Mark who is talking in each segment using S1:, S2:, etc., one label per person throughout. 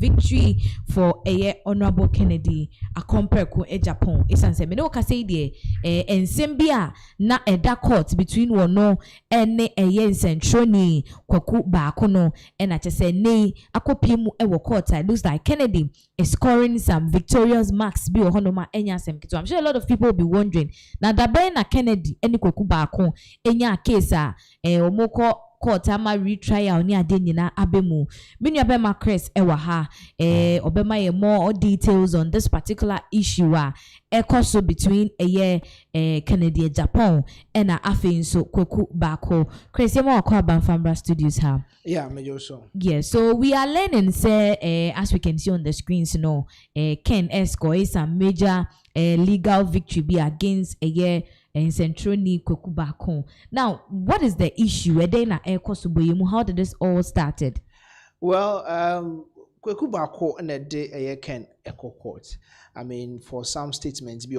S1: victory for Honorable Kennedy Akompreko Agyapong. Esanse me no ka say de ensem bia na eda court between wono ene nsentroni Kwaku Baako no na chese ne akopiem ewo court. It looks like Kennedy is scoring some victorious marks bi ohonoma enya sem kito. I'm sure a lot of people will be wondering na dabe na Kennedy eni Kwaku Baako enya case a omoko court ama retrial ni ade nyina abemu. Minu abema Chris ewa ha obema ye more details on this particular issue ekoso between Kennedy Agyapong and afe so Kwaku Baako. Chris yema wakwa Banfambra Studios ha.
S2: Yeah, major so.
S1: Yeah, so we are learning say as we can see on the screens, you know, Ken Esco is a major legal victory be against in Centroni Kwaku Baako. Now, what is the issue? How did this all started?
S2: Well, Kwaku Baako and a day Ken Echo Court. I mean, for some statements be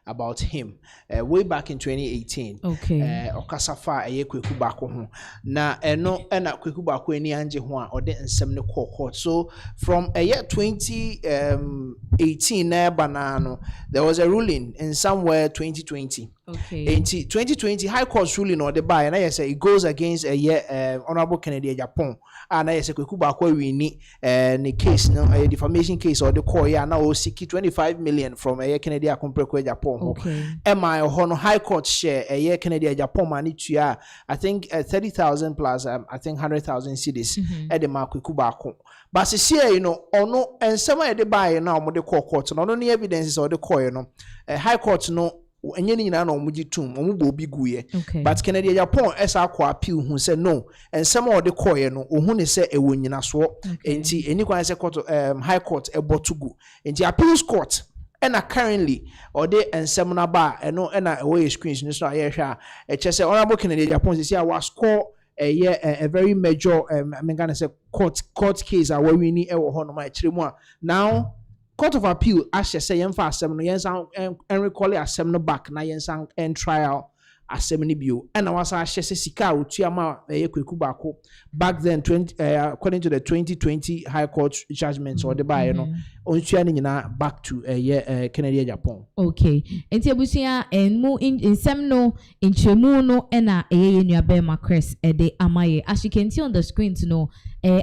S2: about him. Way back in 2018.
S1: Okay.
S2: Okasafa Kwaku Baako. Na no ena Kwaku Baako eni anje ho or de nsem ne court. So from year 2018 banano, there was a ruling in somewhere 2020.
S1: Okay.
S2: In 2020 High Court ruling or the buy and I say it goes against Honorable Kennedy Agyapong. And I say Kwaku Baako we need the case no a defamation case or the court now seek 25 million from Kennedy Akompreko Agyapong.
S1: Okay.
S2: My High Court share Kennedy Agyapong money to I think 30,000 plus I think 100,000 cedis at the Kwaku Baako. But see you know or no and some of the buy now mo the court no no evidences or the court you know High Court no enye ni nyina na omuji tum omubo obi guye but Kennedy Agyapong esa akwa appeal who say no and some of the koye no ohun ne say ewo nyina so enti eni kwan say court High Court ebotugu enti appeals court and currently or they and seminar bar and no and away screens no so ahia e say Honorable Kennedy Agyapong say was score a very major I'm gonna say court case where we need ewo ho no ma chiremu now Court of Appeal ashe say yemfa asem no yensan and recall asem no back na yensan and trial asem ni bio and na wasa ashe say sika otuama Kwaku Baako back then according to the 2020 High Court judgments or the buy you know ontua ni nyina back to Kennedy Agyapong.
S1: Okay. Enti abusia enmu insem no inchemu no na nuabema Chris de amaye as you can see on the screen to know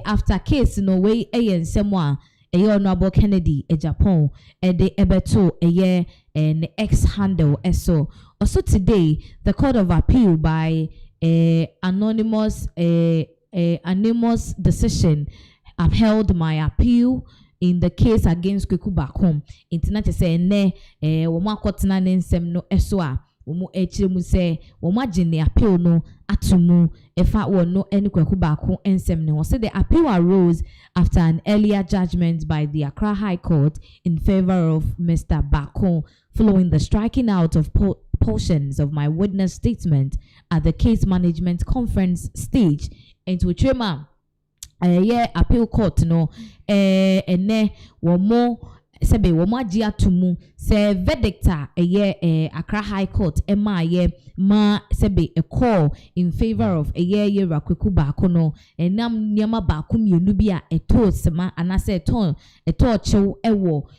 S1: after case no way nsem a Honorable Kennedy Agyapong de ebeto an X handle so also today the Court of Appeal by anonymous decision upheld my appeal in the case against Kwaku Baako. Internet say ne wo makotena ne nsem no so a wo echiremu say wo magine appeal no atumu efa wo no eni Kwaku Baako nsem ne. So the appeal arose after an earlier judgment by the Accra High Court in favor of Mr. Baako following the striking out of portions of my witness statement at the case management conference stage into Chema appeal court no ene wo mo sebe wo maji atumu se verdict Accra High Court ma sebe a call in favor of Kwaku Baako no enam nyama baako mienu bia eto sema anase eto chew ewo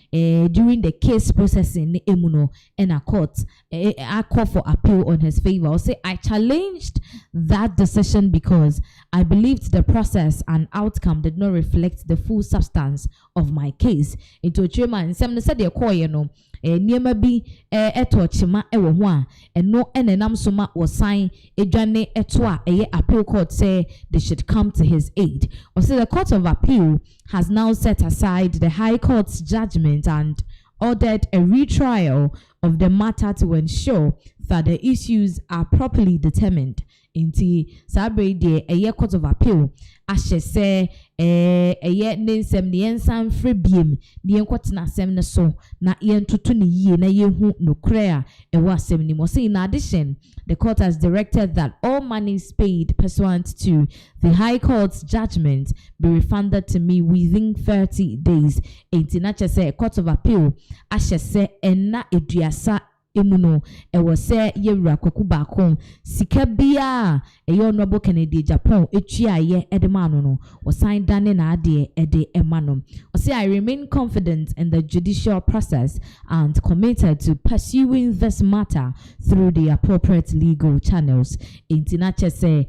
S1: during the case processing ne emuno and a court I call for appeal on his favor. Say I challenged that decision because I believed the process and outcome did not reflect the full substance of my case. Into chairman some said the call no niema bi eto chima ewo ho a eno enenam soma was sign edwane eto a appeal court say they should come to his aid. Or say the Court of Appeal has now set aside the High Court's judgment and ordered a retrial of the matter to ensure that the issues are properly determined. Inti sabre de Court of Appeal ashe say nensem ne yensan frebiem ne yenkotena asem ne so na yentoto ne yie na yehu nokrea ewa asem ni mo. Say in addition the court has directed that all monies paid pursuant to the High Court's judgment be refunded to me within 30 days. Inti na che say Court of Appeal ashe say enna eduasa emuno ewo se yewura Kwaku Baako sika bia honorable Kennedy Agyapong etua ye edema no osan dane na ade ede emano o say I remain confident in the judicial process and committed to pursuing this matter through the appropriate legal channels. Intina chese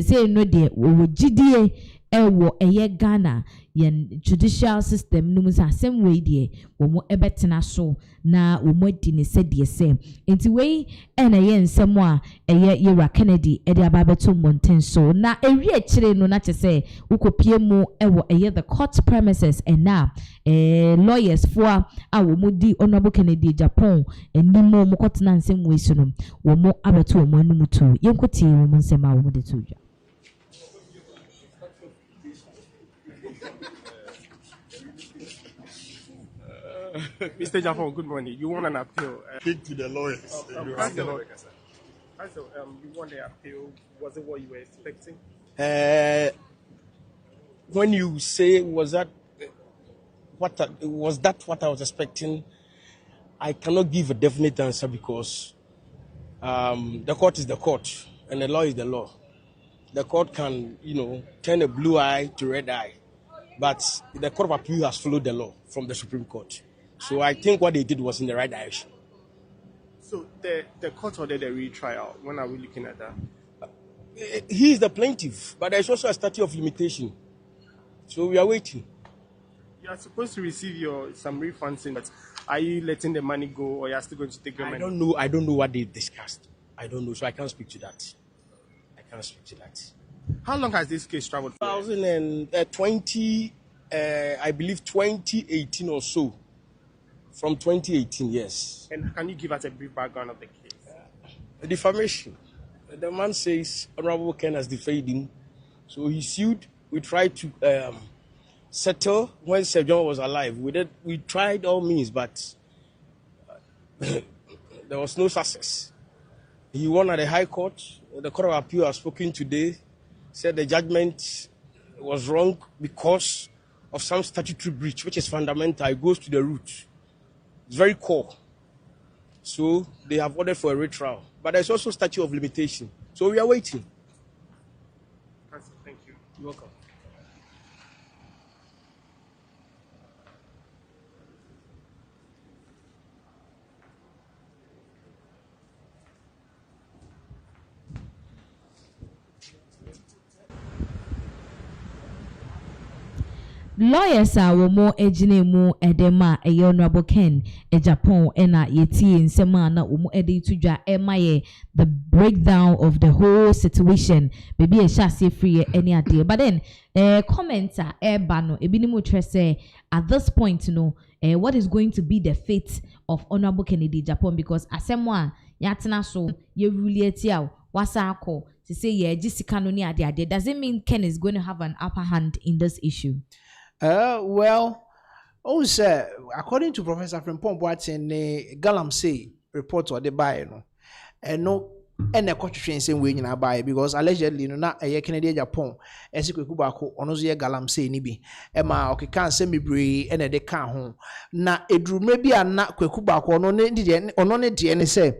S1: say no de wo gidie ewo Ghana yen judicial system no musa same way de wo mo ebetena so na wo mo di ne sedie se enti we ena ye nsem a yewura Kennedy ede ababeto monten so na ewi akire no na chese ukopie mu ewo the court premises and na lawyers for a wo mo di honorable Kennedy Agyapong enimo mo kotena nsem we so no wo mo abeto wo mo anum to yenkoti wo mo nsem a wo mo de to dwa.
S3: Mr. Agyapong, good morning. You want an appeal?
S4: Speak to the lawyers.
S3: You want the appeal. Was it what you were expecting?
S4: When you say was that what I was expecting, I cannot give a definite answer because the court is the court and the law is the law. The court can, turn a blue eye to red eye, but the Court of Appeal has followed the law from the Supreme Court. So I think what they did was in the right direction.
S3: So the court ordered a retrial. When are we looking at that?
S4: He is the plaintiff, but there's also a statute of limitation. So we are waiting.
S3: You are supposed to receive some refunds in that. Are you letting the money go or you are still going to take your money?
S4: I don't know what they discussed. I don't know, so I can't speak to that.
S3: How long has this case traveled for?
S4: 2020, I believe 2018 or so. From 2018, yes.
S3: And can you give us a brief background of the case?
S4: Defamation. The man says Honorable Ken has defamed him. So he sued. We tried to settle when Sir John was alive. We tried all means, but there was no success. He won at the High Court. The Court of Appeal has spoken today, said the judgment was wrong because of some statutory breach, which is fundamental. It goes to the root. It's very core. So they have ordered for a retrial. But there's also statute of limitation. So we are waiting.
S3: Thank you.
S4: You're welcome.
S1: Lawyers are womo ejine mu edema honorable Ken Agyapong ena yeti nsema na womo ede tudwa emaye the breakdown of the whole situation maybe a shase free any idea but then commenter bano ebinimu trese at this point what is going to be the fate of honorable Kennedy Agyapong because asemwa yatena so ye rulieti wasako to say ye jisika no ni ade doesn't mean Ken is going to have an upper hand in this issue.
S2: Well, also, according to Professor Frimpong Boateng, Galamsey report or the buy, and a court train same way in a buy because allegedly, not a Kennedy Agyapong, as Kwaku Baako, Onozie Galamsey nibi, Emma, okay, can't send me brie and a decan home. Na it drew maybe a not Kwaku Baako, or no need say.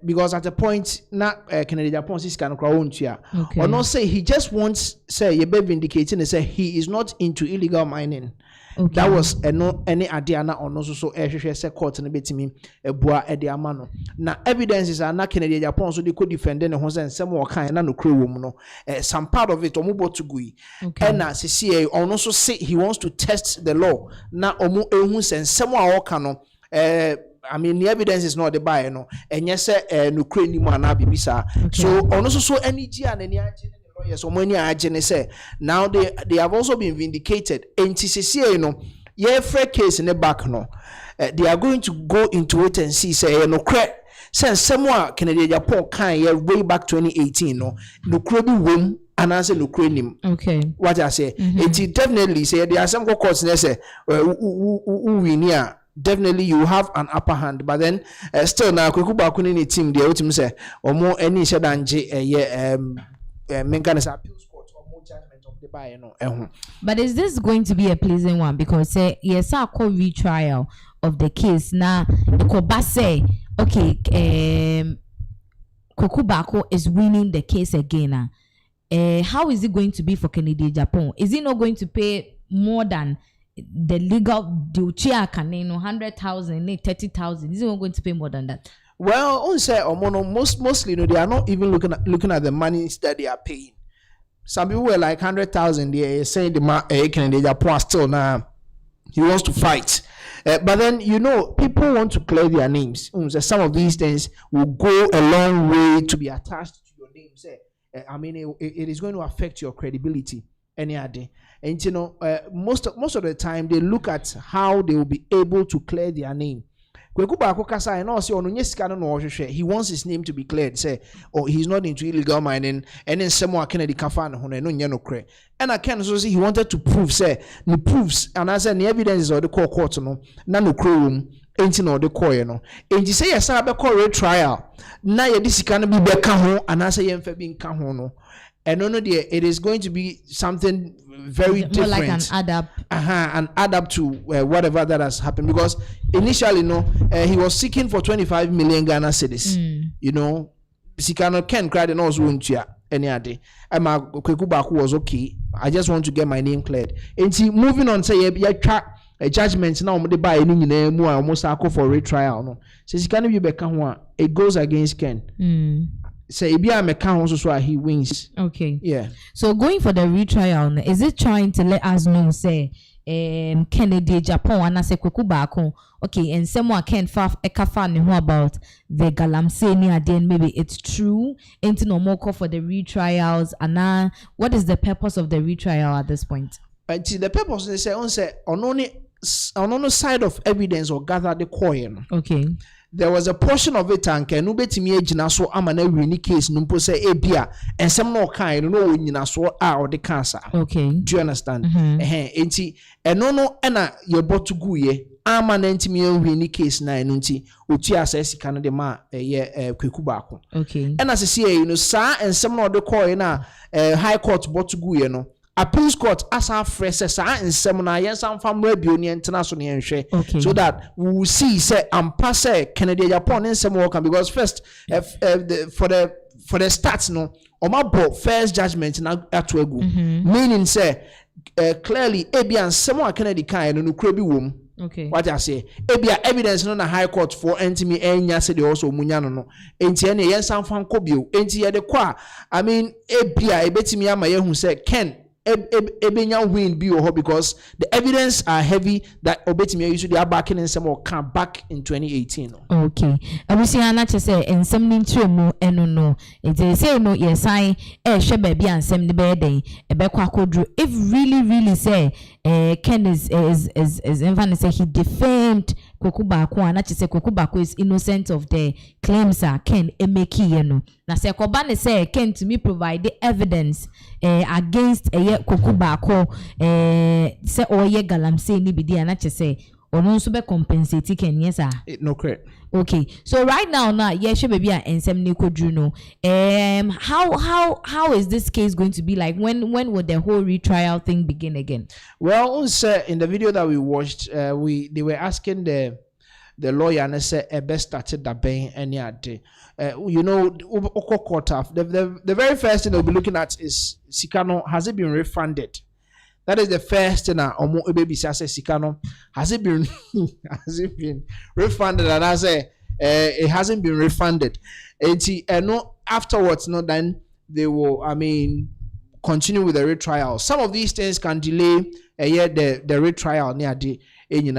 S2: Because at a point, not Kennedy Agyapong is kind of crowned here. Or not say he just wants say you be vindicating and say he is not into illegal mining. Okay. That was no any idea na on also so say court and bit me a boa edi amano. Now evidences are not Kennedy Agyapong so they could defend and some more kind no crew no. Some part of it omubo to gui. And na CCA also say he wants to test the law. Na omu ehun sen some more kano I mean, the evidence is not the buy, and yes, no crane man bibisa. So, also any G and any lawyers, so many agents say now they have also been vindicated. And TCC, yeah, fair case in the back, they are going to go into it and see, say, since someone Kennedy Agyapong can way back 2018, no credible womb. And answer no cranium. Okay. What I say, it definitely say there are some courts that say, we near. Definitely you have an upper hand, but then still now Kwaku Baako ni team there ultimate say or more any shadanje appeals court or more judgment of the buy no
S1: But is this going to be a pleasing one? Because yes, I call retrial of the case now. Say okay, Kwaku Baako is winning the case again. How is it going to be for Kennedy Agyapong? Is he not going to pay more than the legal duty? 100,000, 30,000. Is he not going to pay more than that?
S2: Well, on say mostly they are not even looking at the money that they are paying. Some people were like 100,000. They say the Kennedy Agyapong still now he wants to fight. But then people want to clear their names. So some of these things will go a long way to be attached to your name. Say, I mean, it is going to affect your credibility any other. And most of the time they look at how they will be able to clear their name. Kwaku Baako kasa and also he wants his name to be cleared. Say, he's not into illegal mining, and then someone Kennedy Kafa no cre. And I can also see he wanted to prove, say, the proofs and I said the evidence or the court no room. Ain't no the coin no. And you say yes, I be call trial. Now you this can be beka ho and I say you being ka ho no. And no, it is going to be something very different. More like an add up. An add up to whatever that has happened. Because initially, he was seeking for 25 million Ghana cedis. Sikano Ken cried and also won't you any other. Kwaku Baako was okay. I just want to get my name cleared. And see, moving on, say a judgment now they buy any more almost for retrial. No, says can be beka it goes against Ken. Say so he wins.
S1: Okay.
S2: Yeah.
S1: So going for the retrial, is it trying to let us know say Kennedy Agyapong and I say Kwaku Baako okay and someone can know about the galamsey near then maybe it's true ain't no more call for the retrials and now what is the purpose of the retrial at this point?
S2: The purpose they say on only side of evidence or gather the coin.
S1: Okay.
S2: There was a portion of it and can betimi agina so amana wini case numpo say ebia and some no kind no nyina so or the cancer.
S1: Okay.
S2: Do you understand? Enti no na your botu guye amana ntimi wini case na nti otu asesi kan de ma Kwaku Baako.
S1: Okay.
S2: And as I say sa and some no the coin na high court botu guye no appeals court as our fresh and seminar yes and family building international so that we will see say pass Kennedy Agyapong in some work because first for the stats no my first judgment na atwegu meaning say clearly ebia and someone Kennedy kind no kura bi wom.
S1: Okay.
S2: What I say ebia evidence no na high court for entimi enya say they also munya no enti ene yes and fan kobio enti ye de kwa I mean ebia ebetimi ama ye hu say Ken ebenya win be or because the evidence are heavy that obetimi usually are backing in some or come back in 2018.
S1: Okay. Abusi anache say ensem ni ntremu eno no. It say no yes I hwe baby ansem ne be den e be kwa kodru if really say Ken is even say he defamed Kwaku Baako anache say Kwaku Baako is innocent of the claims are Ken emeki ye no. Na say koba ne say Ken to me provide the evidence against Kwaku Baako say oye galamsey ni bidi anache say ono nso be compensate Ken yes ah
S2: no correct.
S1: Okay, so right now she baby ensem ni kodru no how is this case going to be like when would the whole retrial thing begin again? Well,
S2: in the video that we watched they were asking the lawyer and say best started that bang any day court the very first thing they'll be looking at is Sikano has it been refunded. That is the first thing omo baby say Sikano has it been refunded and I say it hasn't been refunded. And no afterwards then they will continue with the retrial. Some of these things can delay the retrial near the we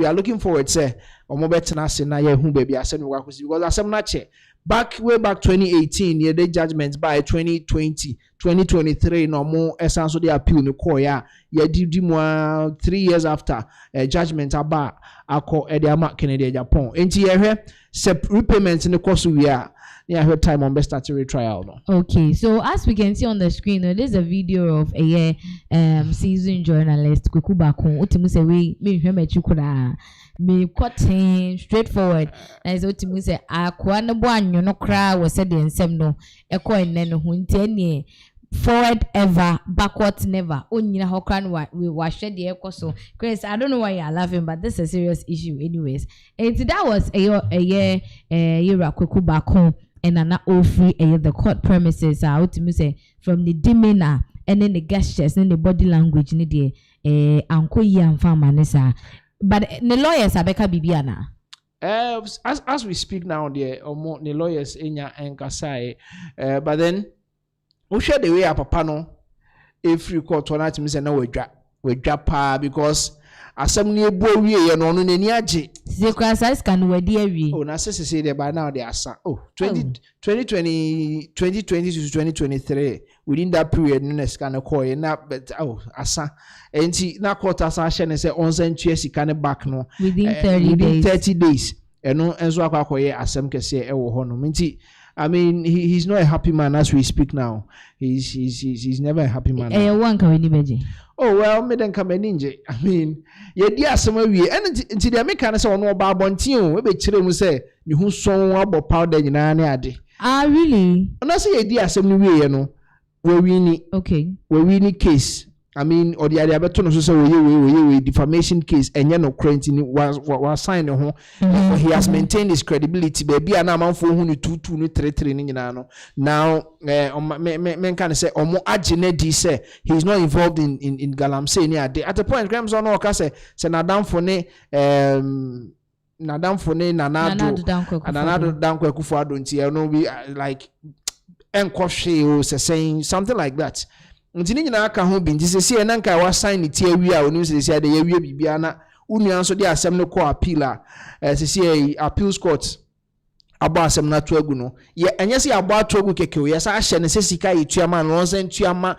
S2: are looking forward say omo betena se na ye hu baby asem we because asem na che way back 2018 the judgment by 2023 no more essence the appeal no call ya did more 3 years after judgment about akọ e de Kennedy Agyapong enti ye hwe repayment in the course we are near time on best start retrial no.
S1: Okay, so as we can see on the screen there's a video of a seasoned journalist Kwaku Baako otimu say we me hwe machi kura me cutting straightforward as otimu say akwa no bo anyo no kra wo said ensem no ekọ enne no ho nti ene forward ever, backward never. Onyina hokran wa share the so. Chris, I don't know why you are laughing, but this is a serious issue anyways. And that was a year Kwaku Baako and ana ofri the court premises out to say from the demeanor and then the gestures and the body language ni de anko yi amfama nesa. But the lawyers abeka bibiana.
S2: As we speak now, the lawyers enya enkasai, but then we share the way up papa no every court one at me say no we drop because assembly ebo wie no nani age
S1: the crisis can we dey wie
S2: oh na say there by now they are 2020 to 2023 within that period no scan call na but asa enti na court asa share say on century sika back no
S1: within 30
S2: days eno enzo akwakoye asem kese e wo ho no enti I mean, he's not a happy man as we speak now. He's never a happy man. Oh well, me then come ninja. I mean, ye dear some we and until they make kind of so no about bontin. We be chile mu say you who so about powder in an ade.
S1: Ah, really?
S2: And I say ye dear some we you know where we need case. I mean, or the other better so we defamation case and no quarantine was signed on he has maintained his credibility baby and I'm for who 2 now men can say or more agene say he's not involved in galamsey near at the point grams on all say nadam for ne nanado danko Akufo-Addo nti no we like enkwhwe o saying something like that. Ntini nyina aka ho bi nti sese na nka wa sign ni tie wi a oni sese de ya wi bibia na unu anso de asem no ko appeal a sese appeals court abo asem na to agu no ye enye se abo ato agu keke o ye sa ahye ne sese ka yetuama no onse ntuama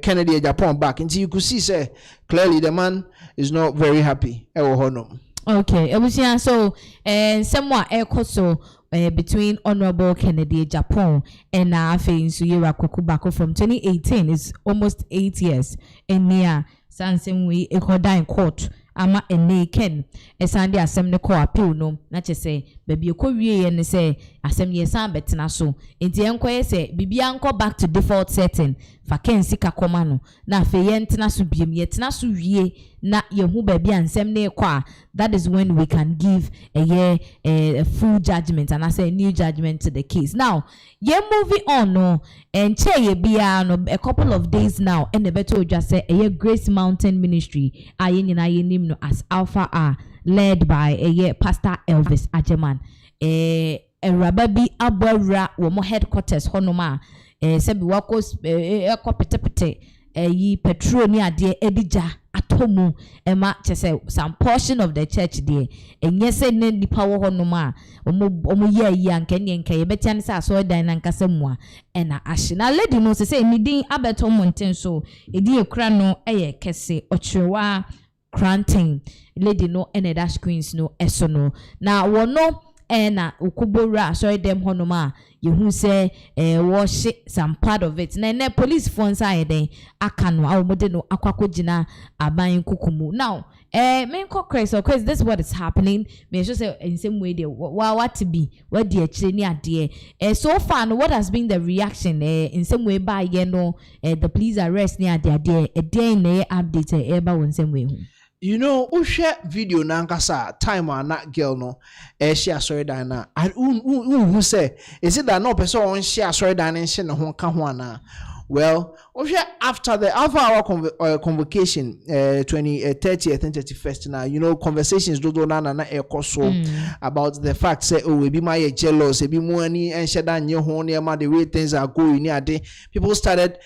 S2: Kennedy Agyapong back nti you could see say clearly the man is not very happy e wo honom.
S1: Okay, ebusia so somewhat so between Honorable Kennedy Agyapong and Afeinsu Kwaku Baako from 2018 is almost 8 years. And near Sansen we in court. Ama ken esande asem ne ko appeal no na che say baby ko wie ne say asem ye san betena so enti enkoye say bibia nko back to default setting fa ken sika koma no na fe ye ntena so biem ye tena so wie na ye hu baby ansem ne kwa that is when we can give a full judgment and I say a new judgment to the case. Now ye moving on no and che ye bia no a couple of days now and the better just say a Grace Mountain Ministry aye nyina ye nim no as Alpha are led by Pastor Elvis Ajeman Rababi Abora wo headquarters honoma sebi wakos ekopetepete yi petrol ni ade edija atomu ema chese some portion of the church there enye se ne nipa wo honoma omo ye anke ne enke ye betian se aso dan na nkasa mu a na ahye na lady no se ni din abeto monten so edi ekura no kese ochrewa granting lady no that screens no eso no na wono na ukubora sorry them honoma you who say wash some part of it na police phones are then akano awomode no akwakogina aban kukumu now main cause this is what is happening me just say in same way there what to be what the actually ade so far no, what has been the reaction in some way by the police arrest near there na update eba in same way.
S2: You know, who share video nankasa time or not girl no share sorry dana and who say is it that no person on share sorry dana and share no one kahwana. Well, after our convocation 30th and 31st now, you know, conversations do na about the fact say we be my jealous, be money and share down your home the way things are going near day. People started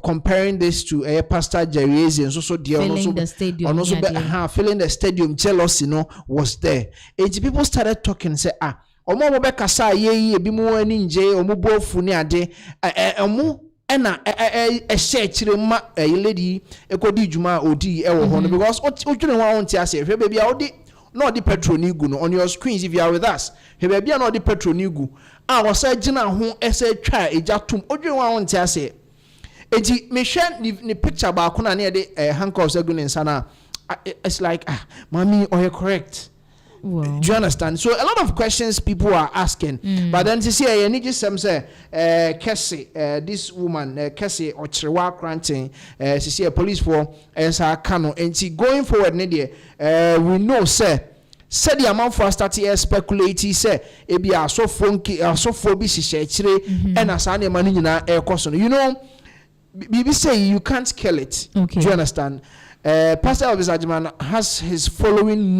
S2: comparing this to Pastor Jerry and so dear
S1: filling the stadium,
S2: filling the stadium jealous, you know, was there. And people started talking say omo be kasa ye be mo ani nje omo bofu ni ade omo ena share chire ma lady ekodi djuma odi e wo ho no because otwene wa won ti ase hwe baby a odi no odi petrol ni gu no on your screens if you are with us hwe baby a no odi petrol ni gu a wo sa gina ho ese twa ejatum otwene wa won ti ase enti me hwe ni picture ba akona na de handcuffs egu ni nsa na it's like mommy or you correct
S1: Well.
S2: Do you understand? So a lot of questions people are asking, but then to see I need just some say Kessie, this woman Kessie or Chiwa granting to see a police for Ensa Kano, and see going forward, Nadia, we know said the amount for starting speculating say it be a so funky so phobia and as any money in air cost. You know, BB say you can't kill it.
S1: Okay.
S2: Do you understand? Pastor Elvis Agyapong has his following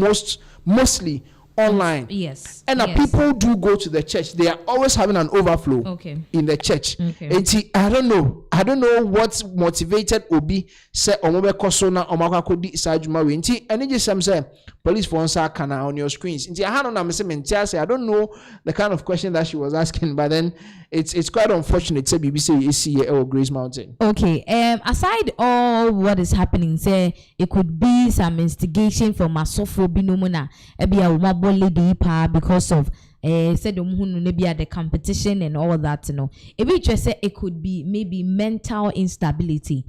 S2: mostly online.
S1: Yes.
S2: And people do go to the church. They are always having an overflow in the church.
S1: Okay.
S2: And I don't know what motivated Obi say omobe kosona omakakodi sajuma we. Nti any just say police for answer kana on your screens. Nti I don't know the kind of question that she was asking, but then it's quite unfortunate say BBC is here or Grace Mountain.
S1: Okay. Aside all what is happening, say it could be some instigation from Masofo Binomuna Ebia lady because of said the competition and all that, you know. If just say it could be maybe mental instability,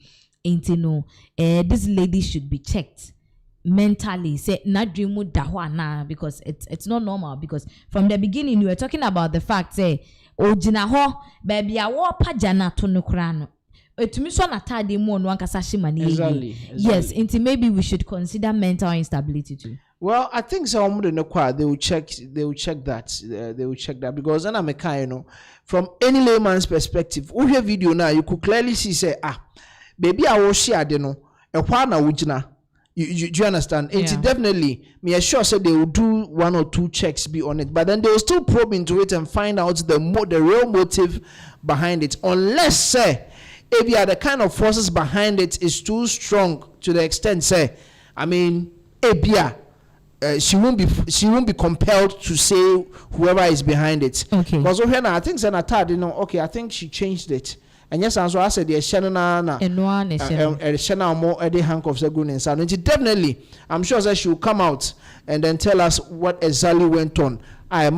S1: ain't you know, this lady should be checked mentally. Say not dream dahwana because it's not normal, because from the beginning you were talking about the fact say ojina ho baby awo pajana to no krano. Exactly. Yes, and maybe we should consider mental instability too.
S2: Well, I think some they will check that. They will check that because then I'm a kind, you know, from any layman's perspective. We have video now, you could clearly see say, baby, I will share, you know, a while now, do you understand? Yeah. It's definitely, me assure say they will do 1 or 2 checks be on it, but then they will still probe into it and find out the real motive behind it, unless say if the kind of forces behind it is too strong to the extent say, I mean, she won't be compelled to say whoever is behind it. Okay. Because I think Senatad, you know, okay, I think she changed it. And yes, as I said, the Shana more Eddie handcuffs are good and sound. Definitely, I'm sure that she will come out and then tell us what exactly went on. Okay,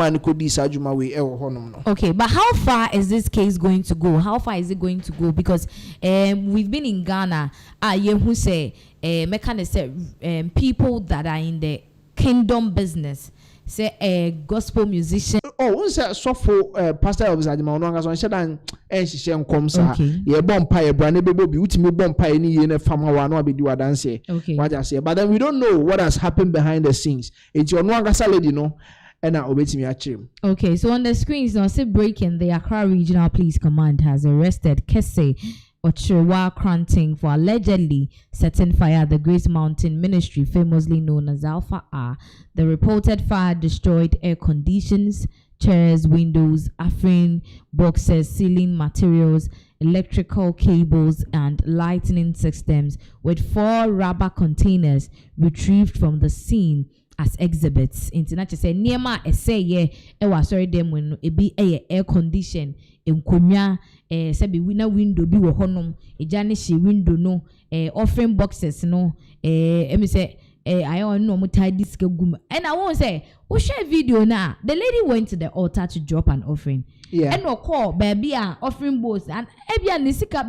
S1: but how far is this case going to go? How far is it going to go? Because we've been in Ghana. Who say people that are in the kingdom business, say a gospel musician.
S2: Oh, what's that? So for Pastor Elvis Agyapong, said and she said, "Come, sir. Yeah, bonfire, brand baby, ultimate bonfire in a farmer one or be do a dance." Okay, what I say, but then we don't know what has happened behind the scenes. It's your no salad, you know. And now obey me at him. Okay,
S1: so on the screens now, say breaking, the Accra Regional Police Command has arrested Kessie Ochiwa Kranting for allegedly setting fire at the Grace Mountain Ministry, famously known as Alpha R. The reported fire destroyed air conditions, chairs, windows, offering boxes, ceiling materials, electrical cables, and lighting systems, with 4 rubber containers retrieved from the scene as exhibits. Internet say niema essay ye e was sorry them when e be air condition enkonya sabi window bi wo honom e jane she window no offering boxes no me say I don't know mutai disk gum, and I won't say share video now. The lady went to the altar to drop an offering. Yeah. And no call baby offering bowls and ebia nisika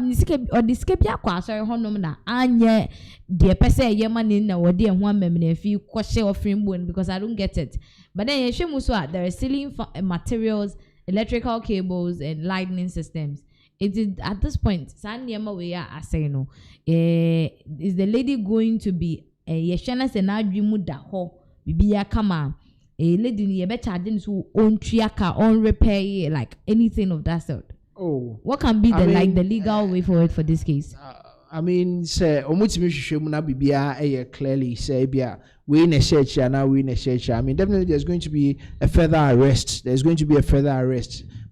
S1: or diskepia kwa sorry honom na anye the person ye man in na wodi en ho memne fi share offering bowl because I don't get it. But then ye shemu so there are ceiling materials, electrical cables and lighting systems. It is at this point sanyema we are saying no. Is the lady going to be yeshana se na adwimu da ho bibia kama lady ni be charging so on triaka on repair like anything of that sort? Oh, what can be the legal way forward for this case?
S2: I mean, say omutimi hwehwem na bibia clearly say bia we in a church and we in a church. I mean, definitely there's going to be a further arrest.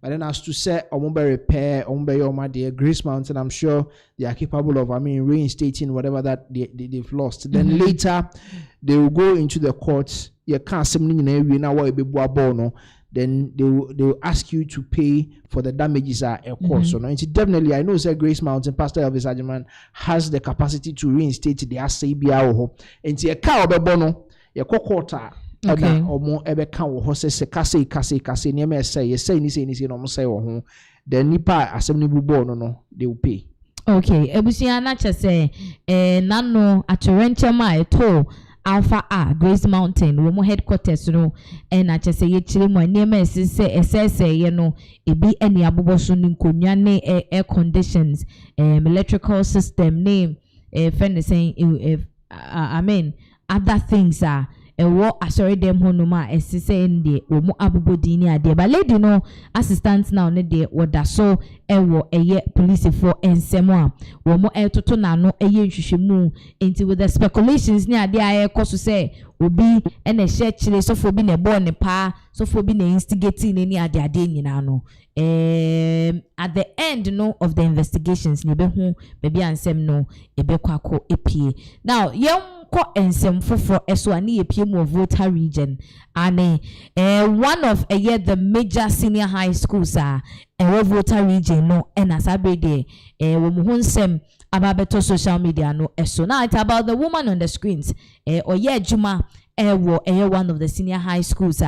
S2: But then as to say omumbe repair, omumbe yoma the Grace Mountain, I'm sure they are capable of, reinstating whatever that they've lost. Then later they will go into the courts. You can't say then they will ask you to pay for the damages at a cost. So definitely, I know say Grace Mountain, Pastor Elvis Agyapong has the capacity to reinstate the ASABIA. And a car bono, a quarter. Okay. Or more ever count horses, kase, near say no say or then nipa assembly no, they will pay.
S1: Okay, Ebusiana say, nano at Renchama at all. Alpha R Grace Mountain wo mo headquarters no and I just say ye chire mo niema say ye no ebi eni abobo so ni nkonwa ne air conditions electrical system name friend saying I mean other things are ewo asori dem ho no ma esise ende wo mo abobodi ni ade ba lady no assistant now ne de woda so ewo eye police for ensemo a wo mo etoto na no eye nhwehwemu enti with the speculations ni ade aye koso say obi ene share chire so for bi ne born ne pa so for bi ne instigating ni ade nyina no at the end no of the investigations ni be hu baby ansem no ebe kwako epie now ko ensem foforo eso ani epie mu voter region and one of the major senior high schools voter region no and asabede wo mu nsem ababeto social media no eso now it's about the woman on the screens oye juma one of the senior high schools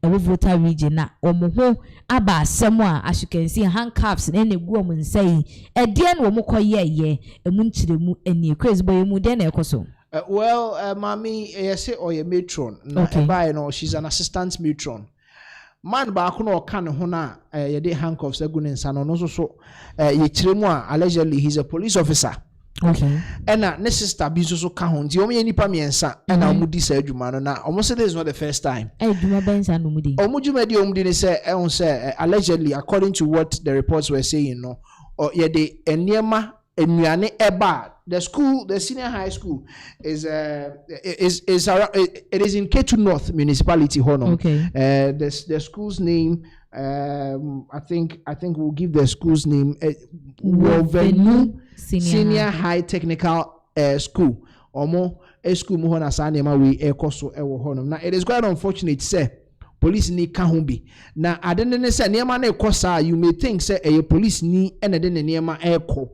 S1: voter region na omo aba asemo as you can see handcuffs na egu omo nsai edien wo mo koye emu nchiremu eni crazy boy emu den ekoso.
S2: Well, mommy, yes, or your matron. Okay. No, she's an assistant matron. Man, baako no kan ho na ye de handcuffs agun nsa no no so ye kiremu allegedly he's a police officer.
S1: Okay.
S2: And ne sister bi so ka ho nti omo ye nipa miensa and omudi sa adwuma no na omo say this is not the first time.
S1: Adwuma bensa no mudi.
S2: Omudwuma di omudi ne say allegedly according to what the reports were saying no ye de eniema enuane eba the senior high school is it is in Ketu North municipality Hono.
S1: Okay.
S2: The school's name I think we'll give the school's name Wovenu Senior High Technical School. Omo a school mo na sa nema we ekoso ewo hono. Now it is quite unfortunate say police ni kahumbi. Na adene say nema na ekosa you may think say a police ni enede ne nema eko.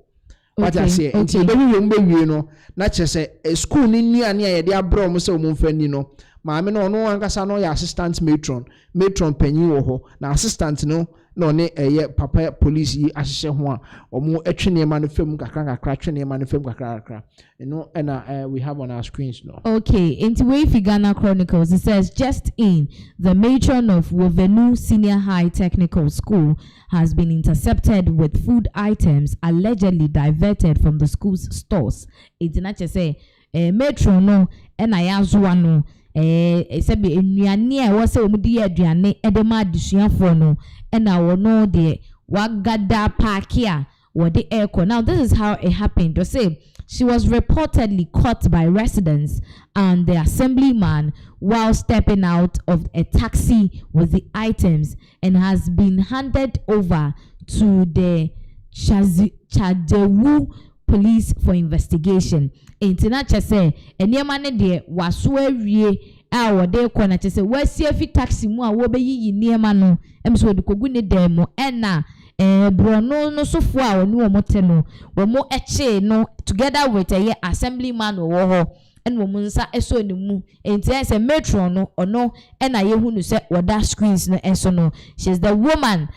S2: What I say, and baby, you know, not just a school in near the abroad, so Mumfeni no. Mamma no ankasa no assistant matron penny ho na assistant no ne papa police yi ahye ho a omo etwene ma no fam kakra twene ma no fam kakra and we have on our screens no.
S1: Okay, into Wavy Ghana Chronicles it says just in the matron of Wovenu Senior High Technical School has been intercepted with food items allegedly diverted from the school's stores. It's not just say matron no and ayazuwa no sebi enuane a wo se omudi aduane edema adusuafo no na wo no de wagada parkia wo de echo. Now this is how it happened. To say she was reportedly caught by residents and the assemblyman while stepping out of a taxi with the items and has been handed over to the Chadewu police for investigation. Intina chese eniema ne de waso awie a wode ko na chese wasi afi taxi mu a wo beyiyi niema no emso de kogu ne dem mo ena brono no sofo a oni wo mote no wo mo eche no together with a assemblyman wo ho and wo munsa eso ni mu enti say matron no ono ena yehunu se woda screens no enso no she's the woman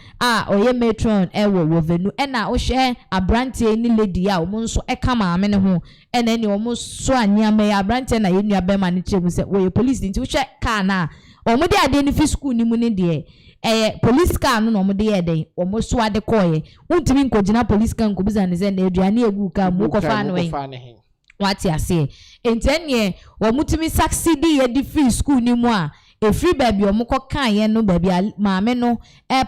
S1: oye matron wo Wovenu ena o hwe abrante ni lady a wo munso eka maame ne ho ena ni wo munso anyama ya abrante na yenu abema ne chemu se wo police nti wo hwe car na wo mo de ade ni fi school ni mu ne de police car no mo de ye den wo mo so ade koye untimi nkogina police car nkobiza ne se na aduane egu ka mo ko fa no we what you say entenye wo mutimi succeed ye di free school ni mu a e free baby o mukọ kan ye no baby maame no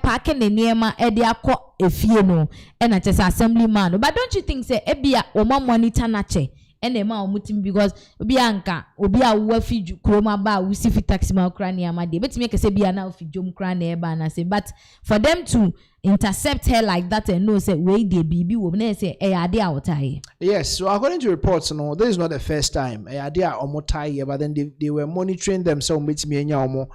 S1: park ne niema e de akọ efie no e na chese assemblyman but don't you think say ebia o ma monitor na che ene ma o mutimi because obi anka obi a wo afi kroma ba wo si fi taxi ma kra ne amade betimi kese bia na ofi jom kra na e ba na say but for them to intercept her like that and know say we dey bibi wo na say ade a wotai.
S2: Yes, so according to reports no this is not the first time ade a omotai but then they were monitoring themselves betimi enya omo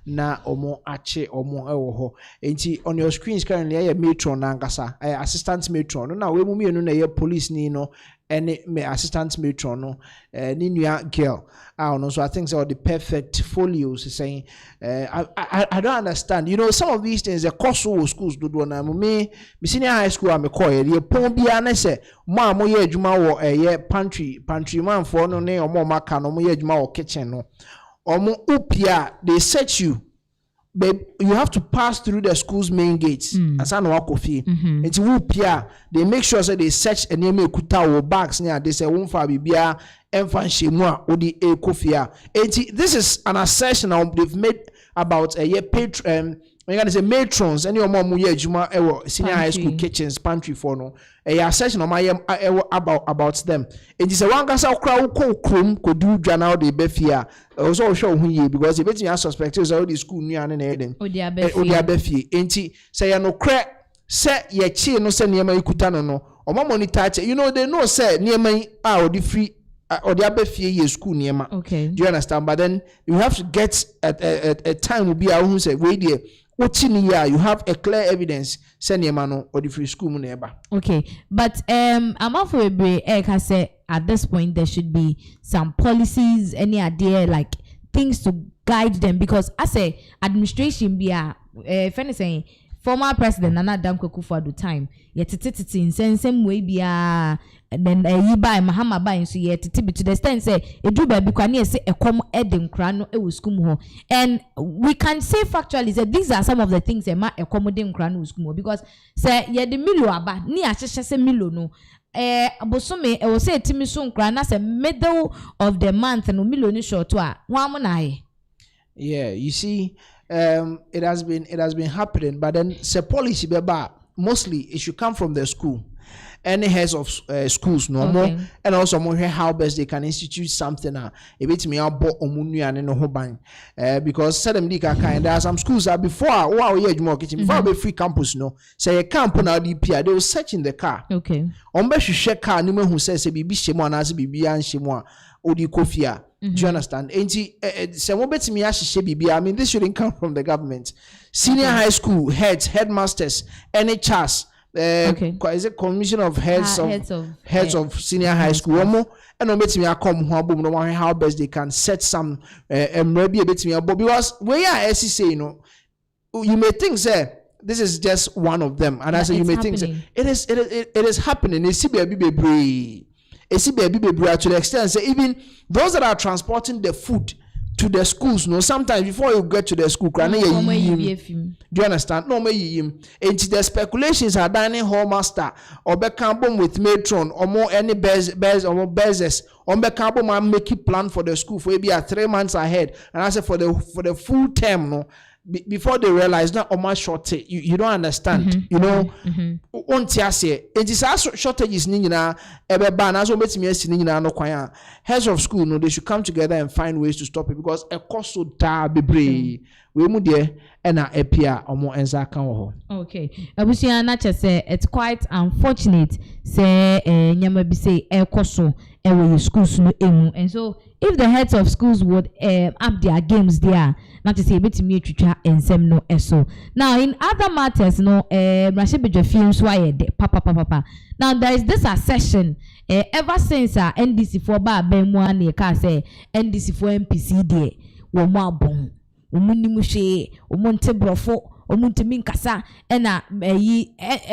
S2: na omo ache omo ewo ho enti on your screens currently matron na nkasa assistant matron no na we mu mienu na ye police ni no any me assistant matron no nua girl no so I think so the perfect folios saying I don't understand, you know, some of these things the cost schools do na me senior high school am call ye pon bia na say mo ye adwuma wo pantry man for no ne omo maka no mo ye adwuma wo kitchen no omo upia they set you. But you have to pass through the school's main gates. As I know, coffee. It's whoopia. They make sure that they search and name kuta or bags near. They say won't fa bibia enfan shemwa or the kofia. This is an assertion they've made about a year patron. I'm gonna say matrons. Any of mom juma senior high school kitchens pantry for no. A assertion on my about them. It is a one gas out crowd chrome could do now the befia. Also show who ye because the betting suspect is already school near and Eden.
S1: Oh dear Befi.
S2: Ain't say no crack set ye chi no send near my kutano no or my money touch. You know they know say near my the free or the Abefi ye school near my.
S1: Okay.
S2: Do you understand? But then you have to get at a time will be our who say wait there. What's in here? You have a clear evidence. Send your man or the free school neighbor.
S1: Okay, but I'm off for a break. I say at this point there should be some policies, any idea like things to guide them because I say administration be if anything former president Nana Addo Kwaku time yet in same way be then you buy Mahama buy so yet to the extent say a do baby can say a come edin crano e school and we can say factually that these are some of the things that might accommodate crano school because say yeah the milo aba ni achese se milo no abosome e wo say timi so nkra na say middle of the month no milo ni short to a wan na
S2: yeah, you see it has been happening, but then say policy beba mostly it should come from the school. Any heads of schools no more, and also more how best they can institute something a bit me about omunu and no hoban because suddenly kind there are some schools that before wow yeah more kitchen before be free campus no say a camp na DP they will search in the car
S1: okay
S2: ombe hwehwe car no who say bibi shemu anase bibi an shemu a odi kofia. Do you understand? I mean, this shouldn't come from the government. Senior high school heads, headmasters, NHS, is it Commission of Heads of Senior High School? And no bet me I come home no one how best they can set some maybe a bit me because we are SCC, you know, you may think say this is just one of them, and I say you may think say, it is happening. It's baby. To the extent say even those that are transporting the food to the schools, no, sometimes before you get to the school, do you understand? No, and the speculations are dining hall master or Beckham with matron or more any bears or more bears on Beckham and make it plan for the school for maybe 3 months ahead, and I said for the full term, no. Before they realize not on my shortage, you don't understand, you know. On say it is also shortages nina ebe ban as obeti me asi nina no kwan heads of school no they should come together and find ways to stop it because a cost so da bebre we mu de na apia omo enza kan wo. Okay,
S1: abusia na say it's quite unfortunate say nyama bi say ekoso ewe schools no emu, and so if the heads of schools would up their games there not to say bit me twitwa ensem no eso. Now in other matters no Rashebejo films why papa now there is this accession ever since NDC for ba bemu an ka say NDC for MPC there wo mo abon omunimu hwe omonte brofo omuntimi nkasa na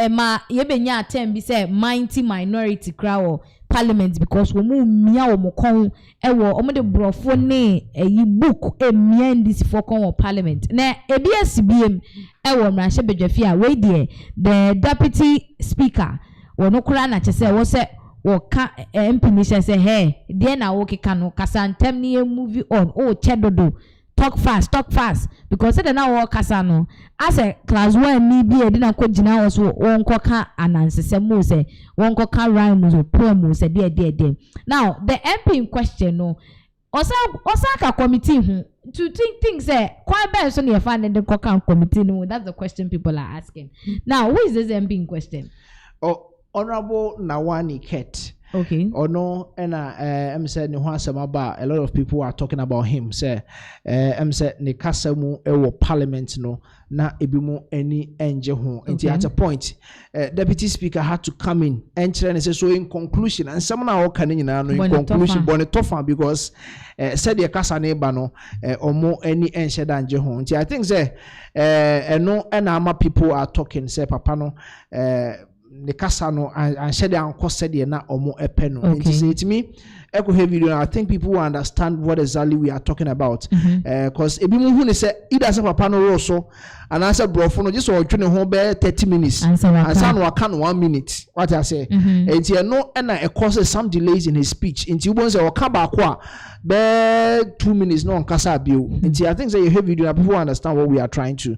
S1: ma yebenya atem bi say minority crowd parliament because we mia wo mokon ewo omode brofo ne book mia ndisi for kon parliament na ebiasibiem ewo mrahye bedwafi a we there the deputy speaker wono kura na chese wo se wo ka MP ni say hey there na wo keka no kasa ntem ne movie on chedodo talk fast because say na wo kasa no as a class 1 ni bi e na ko gina wo so won ko ka anansese mo say won ko ka rhymes or poem say there now the MP in question no osaka committee to think things say quite bad so near find the ko committee no that's the question people are asking now. Who is this MP in question?
S2: Honorable Nawani Ket.
S1: Okay.
S2: Or no, and I'm said ne ho asem aba, a lot of people are talking about him. Say I'm said ne kasa mu ewo parliament no na ebimu any enje ho. Nti at a point deputy speaker had to come in and say so in conclusion and some na all in conclusion bonetofa because said the kasa ne ba no omo any enche danje ho. Nti I think say no and people are talking say papa no the kasa no and said anko said na omo epe no. Nti say to me echo heavy video. I think people will understand what exactly we are talking about. Because ebimu hu ne say either say papa no so and answer brofo no just or twene ho be 30 minutes and san waka no 1 minute. What I say nti no na e cause some delays in his speech. Nti you say waka baako a be 2 minutes no nkasa bio. Nti I think say you have video people understand what we are trying to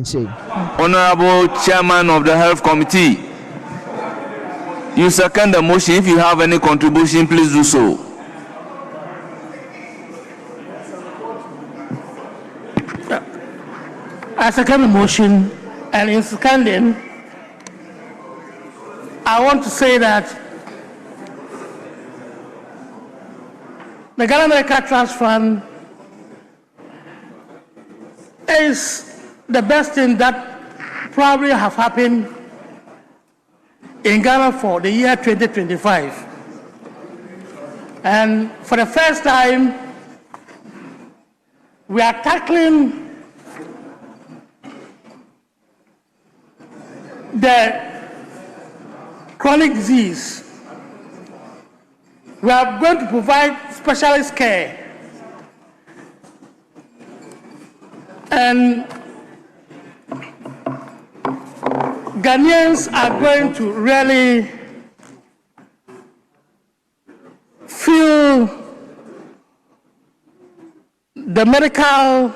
S2: say.
S5: Honorable Chairman of the Health Committee, you second the motion. If you have any contribution, please do so.
S6: I second the motion, and in seconding, I want to say that the Ghana Medical Trust Fund is the best thing that probably have happened in Ghana for the year 2025. And for the first time, we are tackling the chronic disease. We are going to provide specialist care. And Ghanaians are going to really feel the medical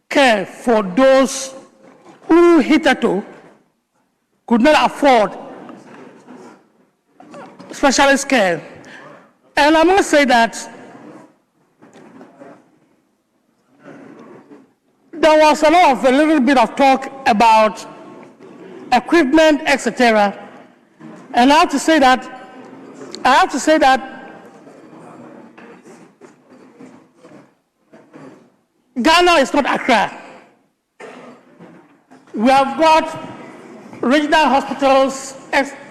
S6: care for those who hitherto could not afford specialist care. And I must say that there was a little bit of talk about equipment, etc. And I have to say that Ghana is not Accra. We have got regional hospitals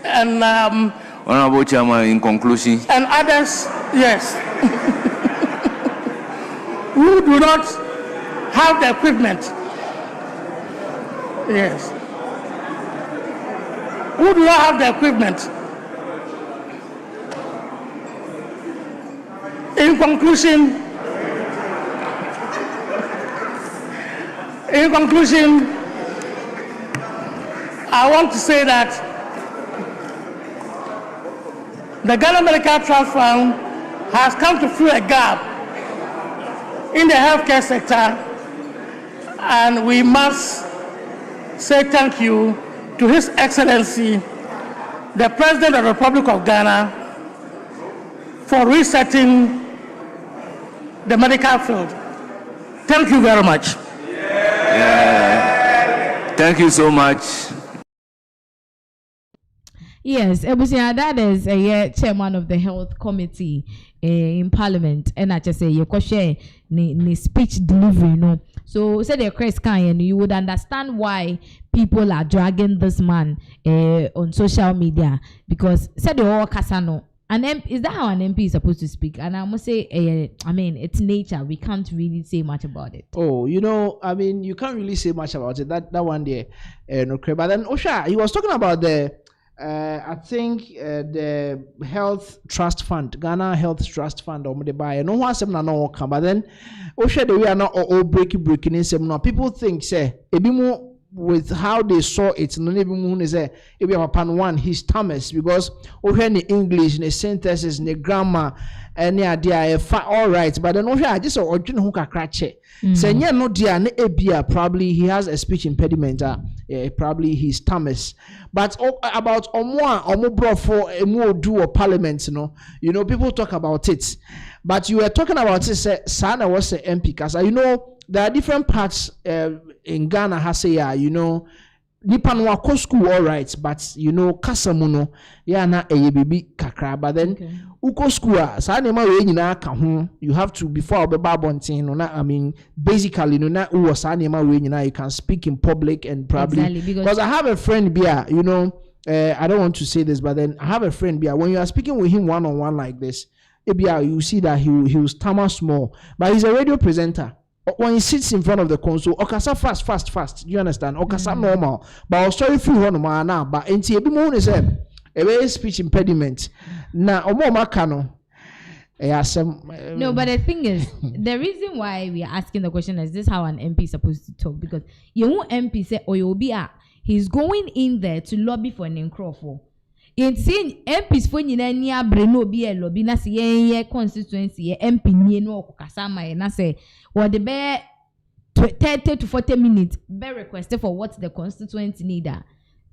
S6: and
S5: Honorable Chairman, in conclusion,
S6: and others, yes, who do not have the equipment. Yes. Who do not have the equipment? In conclusion, I want to say that the Ghana Medical Trust Fund has come to fill a gap in the healthcare sector, and we must say thank you to His Excellency, the President of the Republic of Ghana, for resetting the medical field. Thank you very much.
S5: Thank you so much.
S1: Yes, Ebusia, that is a chairman of the health committee in Parliament, and I just say you could share the speech delivery, no. So say the Chris Kanye, you would understand why people are dragging this man on social media, because said the whole Kasano. And is that how an MP is supposed to speak? And I must say, it's nature. We can't really say much about it.
S2: Oh, you can't really say much about it. That one there, no crap. But then Osha, he was talking about the the health trust fund, Ghana Health Trust Fund, or the buy. No one said no come. But then Osha, we are not all breaking in some. No, people think say ebimu. With how they saw it, no even moon is a upon one his Thomas, because when the English, the synthesis, the grammar, any idea all right, but then I just original hook a crack. Say yeah, no dear, ne ebia probably he has a speech impediment, probably his Thomas. But about omo bro for a more do or parliament, people talk about it. But you were talking about it, say Sana was a MP, because there are different parts in Ghana, nipa no akọ school all right, but you know kasamuno ya na baby kakra, but then uko school sa na ma we nyina ka ho, you have to before obeba bontin no na, I mean basically no na wo sa na ma we nyina you can speak in public and probably because I have a friend bia, you know, I don't want to say this, but then I have a friend bia, when you are speaking with him one on one like this, you see that he will stammer small, but he's a radio presenter. When he sits in front of the console, okasa fast. Do you understand? Okasa normal. But I was sorry for one now. But enti ebi mo is a speech impediment. Na omo makano.
S1: No, but the thing is, the reason why we are asking the question is this: how an MP is supposed to talk? Because you won't MP say Oyobi he's going in there to lobby for an encrofer. In saying MPs for nyina ni abre no bi e lobby na se ye constituency ye MP ni no okasa mai na say what the be 30 to 40 minutes be requested for what the constituency need.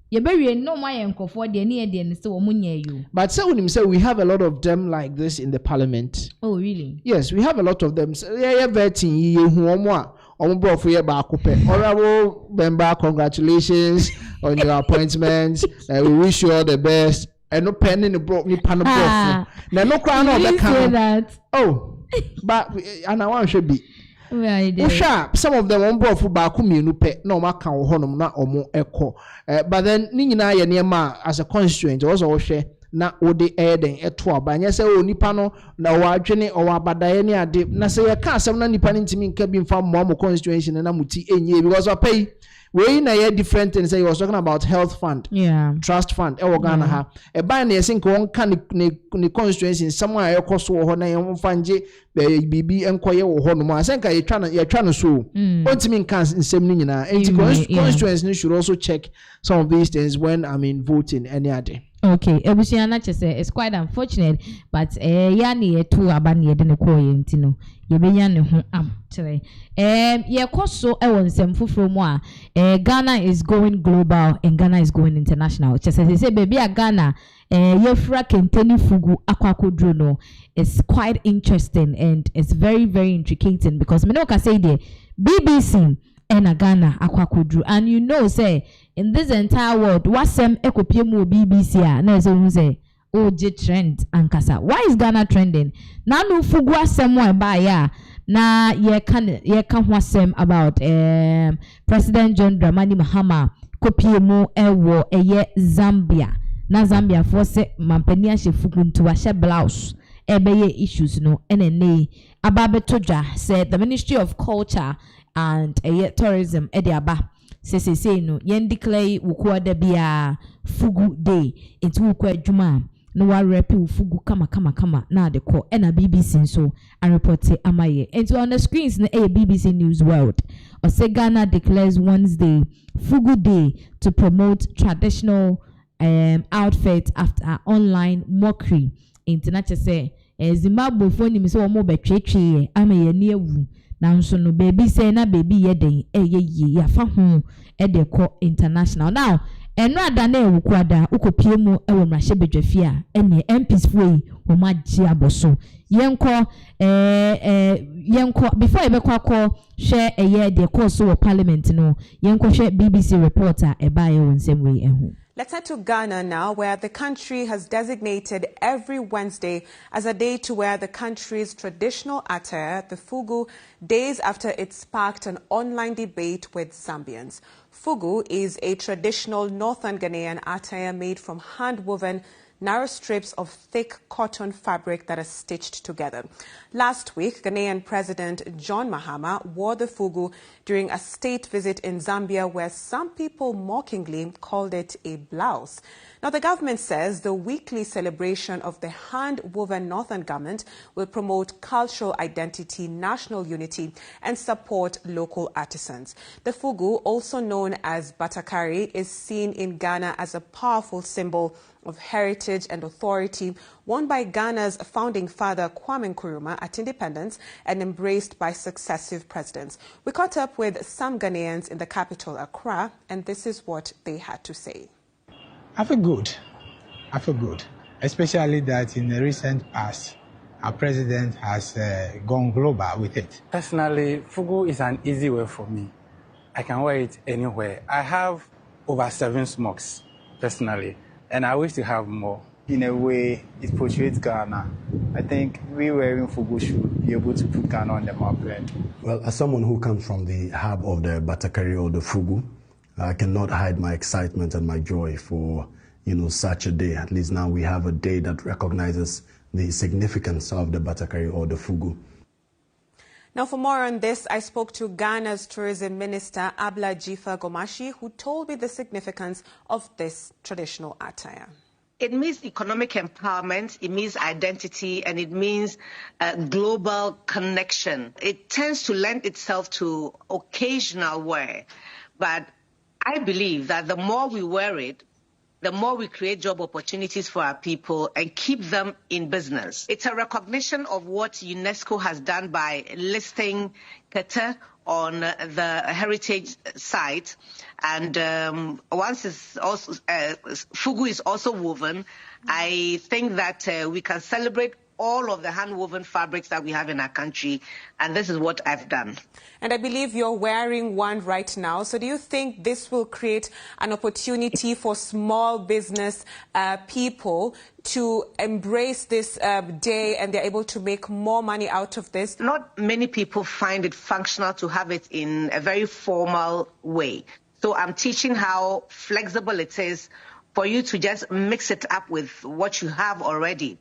S1: You be no my enko for the near the so omunye you.
S2: But so when say we have a lot of them like this in the parliament.
S1: Oh really?
S2: Yes, we have a lot of them. Yeah, vetting ye hu omo bro for ye baako pe. Honorable member, congratulations on your appointment. We wish you all the best. And no pen in the bro ni pan bro. Na no crown on the camera. Oh, but and I want should be. Sharp. Some of them on bro for baako mienu pe na o maka wo honom na omo ekọ. But then ni nyina ye niema as a constituent also wo hwe na ode eden eto aba nya se o nipa no na o adwene o abadaye ne ade na se ye ka asem na nipa ntimi nka bi mfa mo constituency na muti enye because I pay we na ye different things. He was talking about health fund, trust fund e wo Ghana ha e ban na yesi nka won ka ne constituency somewhere e koso wo ho na ye mfa nje bibi enkoye wo ho no ma asenka ye twa no so ontimi nka nsem ni nyina constituency ni should also check some of these things when I mean voting any other.
S1: Okay, ebusiana chese it's quite unfortunate, but ya ni etu aba ni ede ne ko ye ntino ye benya ne ho am tere ye koso e won nsem foforo mu a Ghana is going global and Ghana is going international. Chese say baby a Ghana ye fra kenteni fugu akwakodro no is quite interesting and it's very very intricate because me no ka say there BBC and Ghana akwakodro, and you know say in this entire world wasem ekopiemu BBC na so say oje trend ankasa. Why is Ghana trending? Na no fugu asem wa ba ya na ye kan ho asem about President John Dramani Mahama kopiemu ewo eye Zambia. Na Zambia for say mampani ahye fugu ntu ahye blouse ebeye issues no ene ababetojwa said the Ministry of Culture and tourism ediaba say no yen declare wuko da bia fugu day into wuko adwuma no wa rep fugu kama na de ko na BBC so and report amaye into on the screens na BBC News World or say Ghana declares Wednesday fugu day to promote traditional outfits after online mockery international say Zimbabwe phone mi so mo betwetwe amaye ne awu nanso no baby say na baby ye den ye ya fa ho e de ko international now eno ada na ewuku ada ukopie mu e wo mrahye bedwafi a ene MPs foi wo magye aboso yenko before ebe kwakọ share eye de course wo parliament no yenko share BBC reporter e ba ye won sem we ehu.
S7: Let's head to Ghana now, where the country has designated every Wednesday as a day to wear the country's traditional attire, the fugu, days after it sparked an online debate with Zambians. Fugu is a traditional northern Ghanaian attire made from hand-woven narrow strips of thick cotton fabric that are stitched together. Last week, Ghanaian President John Mahama wore the fugu during a state visit in Zambia, where some people mockingly called it a blouse. Now, the government says the weekly celebration of the hand-woven northern garment will promote cultural identity, national unity, and support local artisans. The fugu, also known as batakari, is seen in Ghana as a powerful symbol of heritage and authority, worn by Ghana's founding father Kwame Nkrumah at independence and embraced by successive presidents. We caught up with some Ghanaians in the capital, Accra, and this is what they had to say.
S8: I feel good, especially that in the recent past, our president has gone global with it.
S9: Personally, fugu is an easy way for me. I can wear it anywhere. I have
S8: over 7 smokes, personally, and I wish to have more. In a way, it portrays Ghana. I think we wearing Fugu should be able to put Ghana on the map.
S9: Well, as someone who comes from the hub of the Batakari or the Fugu, I cannot hide my excitement and my joy for, such a day. At least now we have a day that recognizes the significance of the Batakari or the Fugu.
S7: Now, for more on this, I spoke to Ghana's Tourism Minister, Abla Jifa Gomashi, who told me the significance of this traditional attire.
S10: It means economic empowerment, it means identity, and it means global connection. It tends to lend itself to occasional wear, but I believe that the more we wear it, the more we create job opportunities for our people and keep them in business. It's a recognition of what UNESCO has done by listing Kete on the heritage site. And once it's also, Fugu is also woven, I think that we can celebrate all of the hand-woven fabrics that we have in our country, and this is what I've done.
S7: And I believe you're wearing one right now. So do you think this will create an opportunity for small business people to embrace this day and they're able to make more money out of this?
S10: Not many people find it functional to have it in a very formal way. So I'm teaching how flexible it is for you to just mix it up with what you have already.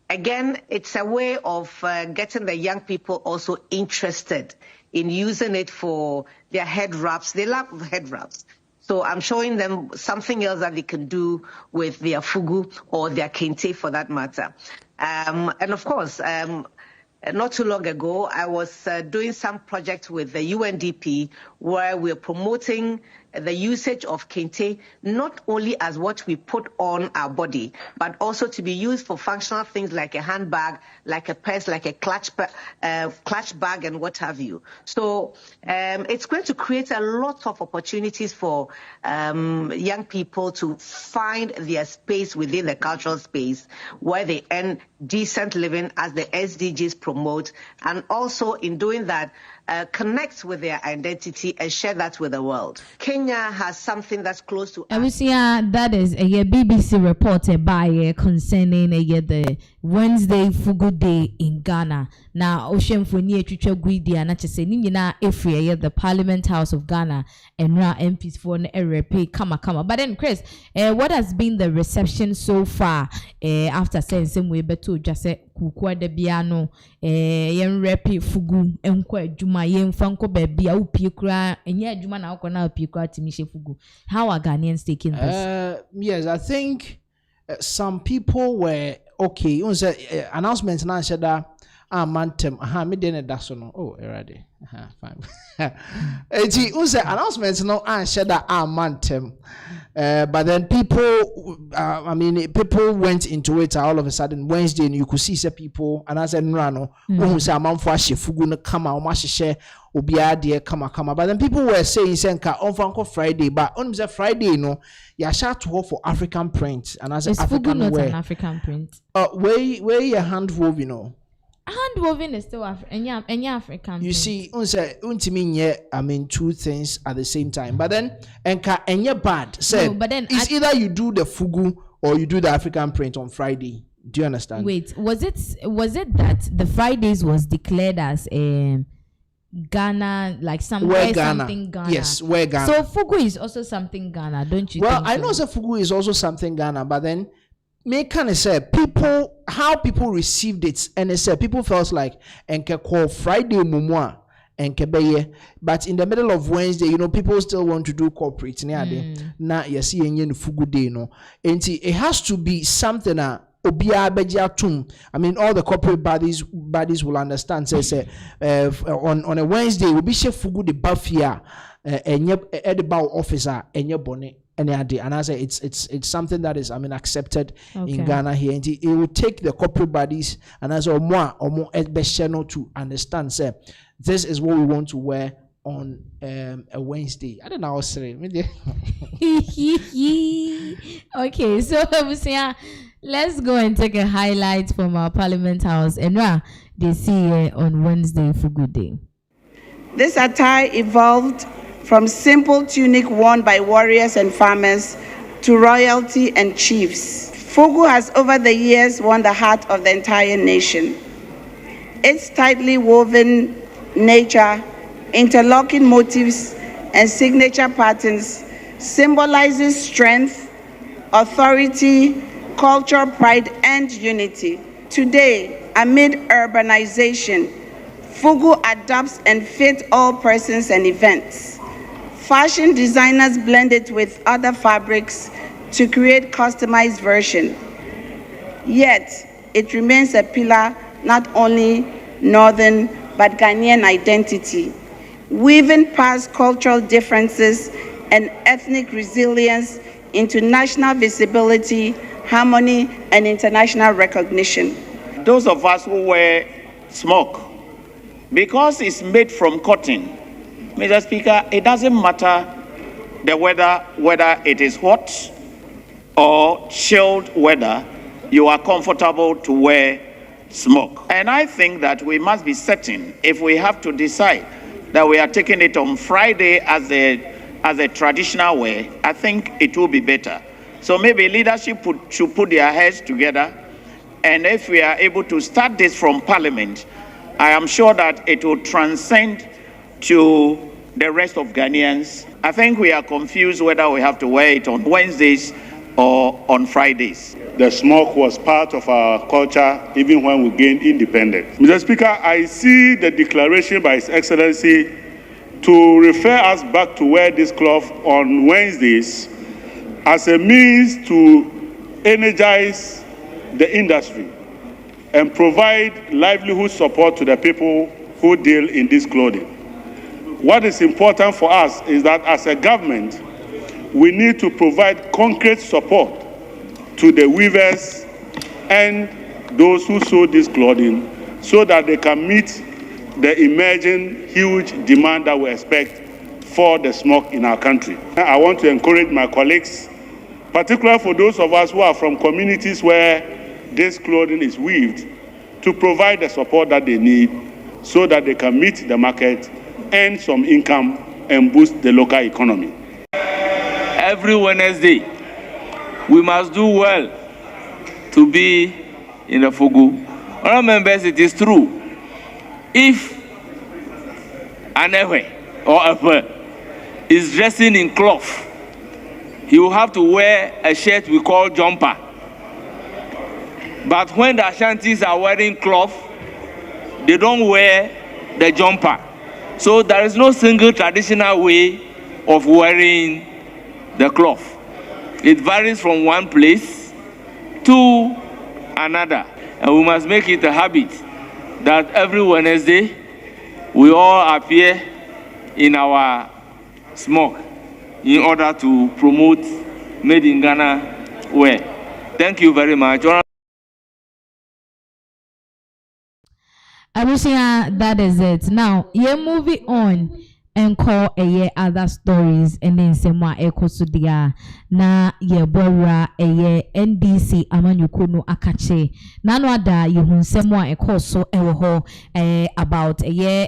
S10: Again, it's a way of getting the young people also interested in using it for their head wraps. They love head wraps. So I'm showing them something else that they can do with their fugu or their kente for that matter. And of course, not too long ago, I was doing some project with the UNDP where we're promoting the usage of kente, not only as what we put on our body, but also to be used for functional things like a handbag, like a purse, like a clutch bag, and what have you. So it's going to create a lot of opportunities for young people to find their space within the cultural space where they earn decent living as the SDGs promote, and also in doing that, connect with their identity and share that with the world. Kenya has something that's close to us.
S1: That is a BBC report by concerning the Wednesday Fugu Day in Ghana. Now, Ocean Funi Chucha Guidi and Nachese Efri, the Parliament House of Ghana, and MPs for RP Kama. But then, Chris, what has been the reception so far after saying some way beto just say Kukwa de Biano, yen repi Fugu, Enkwa Juma, yen Franco Baby, au Pikra, and yet Juma now can Pikra Timishe Fugu. How are Ghanaians taking this?
S2: Yes, I think some people were okay. Announcements now said that mantem me dene dasono already fine eti unse announcements no said that mantem but then people people went into it all of a sudden Wednesday, and you could see some people and I said no who say amanfo ahye fugu no kama o ma hye obia de kama but then people were saying senka on franco Friday, but on say Friday no ya shout for African print, and I said African
S1: not
S2: wear.
S1: An African print
S2: Where your hand wove,
S1: hand woven is still African.
S2: You see, two things at the same time. But then, enka bad. Say, but then it's either you do the fugu or you do the African print on Friday. Do you understand?
S1: Wait, was it that the Fridays was declared as Ghana, like something Ghana?
S2: Yes, where Ghana.
S1: So fugu is also something Ghana, don't you?
S2: Well,
S1: think
S2: I know that fugu is also something Ghana, but then. Me kind of say how people received it, and they said people felt like enke call Friday mumwa enke beye, but in the middle of Wednesday, people still want to do corporate. Na yesi enye fugu day no, and it has to be something obia beja tum. I mean, all the corporate bodies will understand. Say on a Wednesday we be chef fugu the bafia enye edible officer enye bonnet. And I say it's something that is accepted in Ghana here, and it will take the corporate bodies and as or more to understand. Say this is what we want to wear on a Wednesday. I don't know how to say it.
S1: Okay, so let's go and take a highlight from our Parliament House, and they see on Wednesday for good day.
S11: This attire evolved from simple tunic worn by warriors and farmers to royalty and chiefs. Fugu has over the years won the heart of the entire nation. Its tightly woven nature, interlocking motifs, and signature patterns symbolizes strength, authority, cultural pride, and unity. Today, amid urbanization, Fugu adapts and fits all persons and events. Fashion designers blend it with other fabrics to create customized version. Yet, it remains a pillar not only northern but Ghanaian identity, weaving past cultural differences and ethnic resilience into national visibility, harmony, and international recognition.
S12: Those of us who wear smoke, because it's made from cotton, Mr. Speaker, it doesn't matter the weather, whether it is hot or chilled weather, you are comfortable to wear smoke. And I think that we must be certain, if we have to decide that we are taking it on Friday as a traditional way, I think it will be better. So maybe leadership should put their heads together, and if we are able to start this from Parliament, I am sure that it will transcend to the rest of Ghanaians. I think we are confused whether we have to wear it on Wednesdays or on Fridays.
S13: The smoke was part of our culture even when we gained independence. Mr. Speaker, I see the declaration by His Excellency to refer us back to wear this cloth on Wednesdays as a means to energize the industry and provide livelihood support to the people who deal in this clothing. What is important for us is that as a government, we need to provide concrete support to the weavers and those who sew this clothing so that they can meet the emerging huge demand that we expect for the smoke in our country. I want to encourage my colleagues, particularly for those of us who are from communities where this clothing is weaved, to provide the support that they need so that they can meet the market, earn some income, and boost the local economy.
S5: Every Wednesday, we must do well to be in the Fugu. Honourable members, it is true. If an Ewe or Ewe is dressing in cloth, he will have to wear a shirt we call jumper. But when the Ashantis are wearing cloth, they don't wear the jumper. So there is no single traditional way of wearing the cloth. It varies from one place to another. And we must make it a habit that every Wednesday we all appear in our smoke in order to promote Made in Ghana wear. Thank you very much.
S1: Abusia, that is it. Now, you're moving on and call a year other stories and then some more echo to dia na ye bora a year NDC amanyukuno akache. Nano ada you some more echo so ewo about a year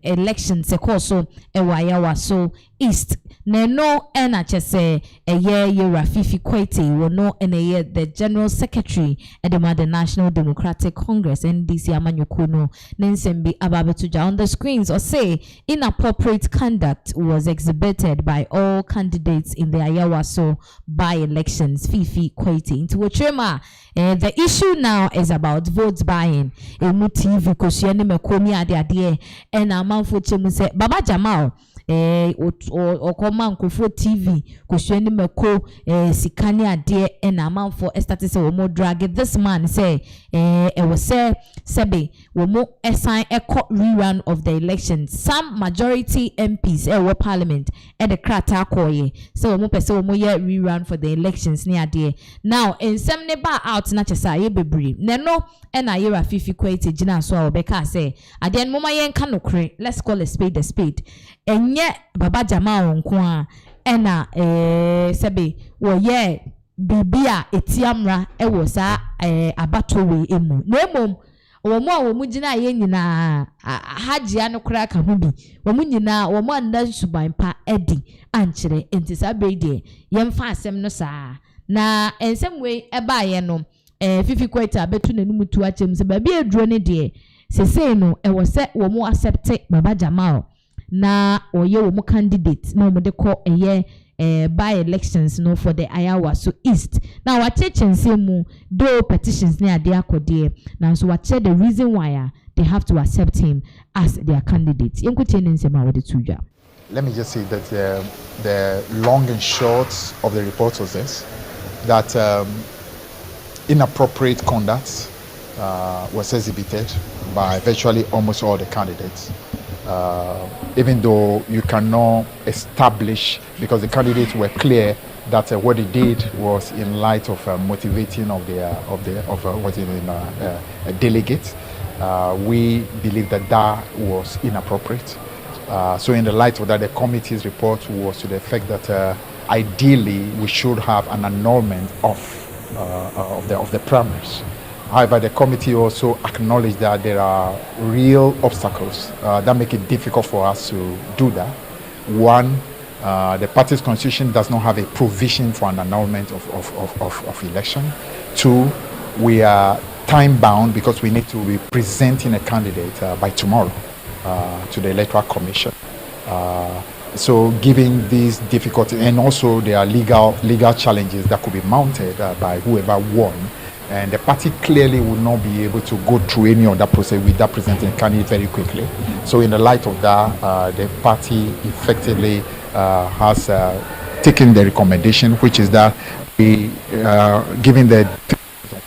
S1: elections echo so ewa so east. Neno ena chese a year Rafifi Kwete will know in a year the General Secretary at the National Democratic Congress NDC amanyukuno nensembi ababetuja on the screens or say inappropriate conduct was exhibited by all candidates in the Ayawaso by-elections. Fifi Kwete into Ochema. The issue now is about votes buying. Emu TV kosheni mekomi ade and amanfo chemu se Baba Jamal okoma nkofo TV kosheni meko sikani ade and amanfo started say omo drag this man say was say sebe womo assign a court rerun of the election. Some majority MPs were parliament at the krata koye so womo pese womo ye rerun for the elections near there. Now in some neba out na chesa ye bebre neno ena ye Rafifi Kwete jina so obeka say aden moma yen kanokre, let's call a spade enye Baba Jamal nko ena sebe wo ye bibia etiamra ewo sa abatowe emu nemom omo a wo mu gina ye nyina hajia no kra ka ho bi wo mu nyina wo mu anda suban pa edi ankyere enti sabe de yemfa asem no saa na ensem we eba ye no fifi kweta betu nanum tu achem se ba bi eduro ne de sesei no ewo se wo mu accept Baba Jamal na oye wo mu candidate na wo de ko by elections no for the Ayawa so East. Now what mu do petitions near their code now so what the reason why they have to accept him as their candidate.
S14: Let me just say that the long and short of the report was this, that inappropriate conduct was exhibited by virtually almost all the candidates. Even though you cannot establish, because the candidates were clear that what they did was in light of motivating of a delegate. We believe that was inappropriate. So in the light of that, the committee's report was to the effect that ideally we should have an annulment of the primaries. However, the committee also acknowledged that there are real obstacles that make it difficult for us to do that. One, the party's constitution does not have a provision for an annulment of election. Two, we are time bound because we need to be presenting a candidate by tomorrow to the Electoral Commission. So given these difficulties, and also there are legal challenges that could be mounted by whoever won, and the party clearly would not be able to go through any of that process without presenting a candidate very quickly. So in the light of that, the party effectively has taken the recommendation, which is that we, given the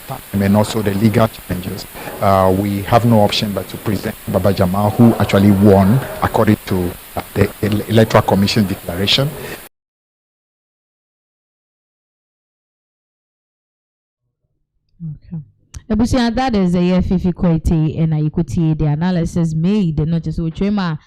S14: time and also the legal challenges, we have no option but to present Baba Jamal, who actually won according to the Electoral Commission declaration.
S1: Okay. Ebusia, that is a year fifi quality and I could see the analysis made not just with Trema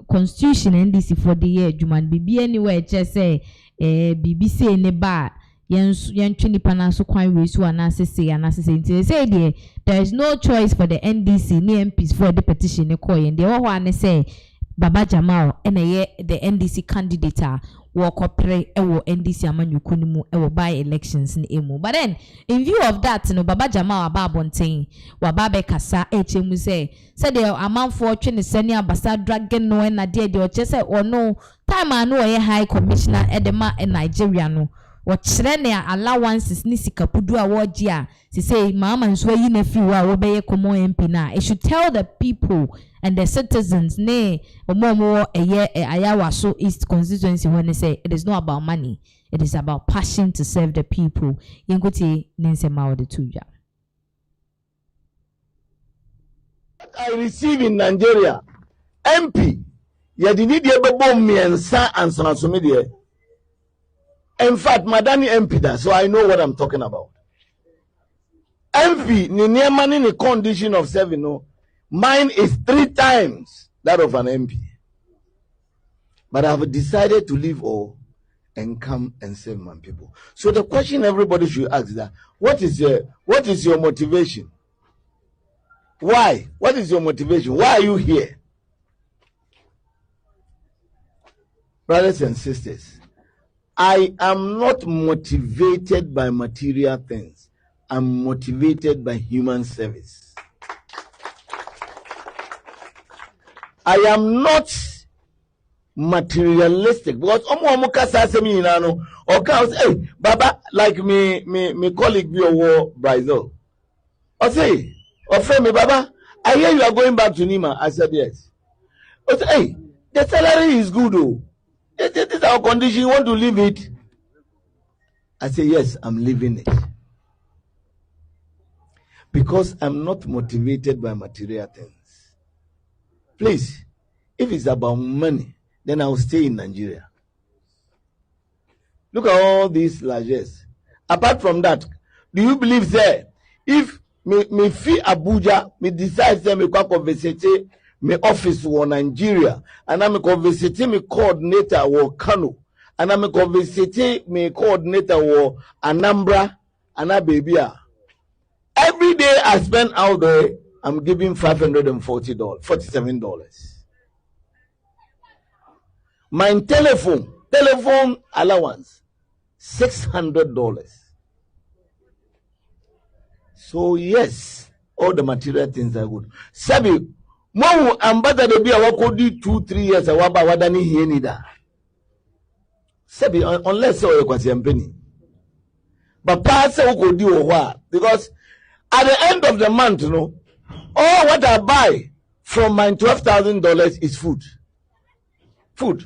S1: constitution NDC for the year Juman BB anywhere just say BBC in the bar yen trini panaso kwan we so anase say there is no choice for the NDC ni MPs for the petition ne koy and they say Baba Jamal and the NDC candidate wakopre ewo NDC amanyuku ni mu ewo by elections ni emu. But then in view of that no Baba Jamal ababonten wababe kasa echemu say the amount for twe ne senior ambassador dragon no na de o chese ono time anu oye high commissioner edema in Nigeria no wɔkyerɛ ne allowances ni sikapudu a wɔgye a say mama nso yi na fi wa wo bɛyɛ komo MP na it should tell the people and the citizens ne omo Ayawa so East constituency when they say it is not about money, it is about passion to serve the people. Yenkotie nensema wo de tuja
S15: I receive in Nigeria MP yadini de bebo miensa ansana so me de. In fact, Madani MP that, so I know what I'm talking about. MP, ni money in the condition of serving, no. Mine is 3 times that of an MP. But I have decided to leave all and come and serve my people. So the question everybody should ask is that, what is your motivation? Why? What is your motivation? Why are you here? Brothers and sisters, I am not motivated by material things. I'm motivated by human service. I am not materialistic because hey Baba, like me colleague be over Brazil. I say, friend me Baba, I hear you are going back to Nima. I said yes. I say, hey, the salary is good though. This is our condition. You want to leave it? I say, yes, I'm leaving it. Because I'm not motivated by material things. Please, if it's about money, then I'll stay in Nigeria. Look at all these largesse. Apart from that, do you believe that if me fee Abuja, me decide that me kwa conversate my office in Nigeria, and I'm a conversate my coordinator or Kano, and I'm a conversate my coordinator or Anambra, and a baby. Every day I spend out there, I'm giving $547. My telephone allowance, $600. So yes, all the material things are good. Sabi, mo ambata de bi a wakodi 2-3 years a waba wadani here nida. Sabi, unless you kwasi ampeni. But pass wakodi owa, because at the end of the month, you know, all what I buy from my $12,000 is food. Food.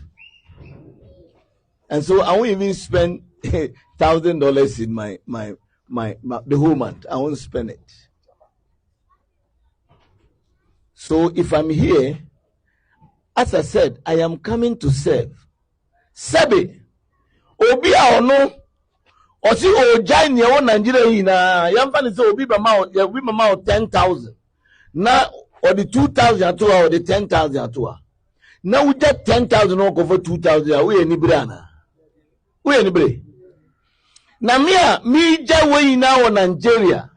S15: And so I won't even spend $1,000 in my the whole month. I won't spend it. So if I'm here, as I said, I am coming to serve. Sabi, obi a ono, osi ojai ni o Nigeria ina, yamfani se obi mama 10,000. Na or the 2,000 atua or the 10,000 atua. Now we get 10,000 or over 2,000. We any brana. We any bre. Na mi jawe ina o Nigeria.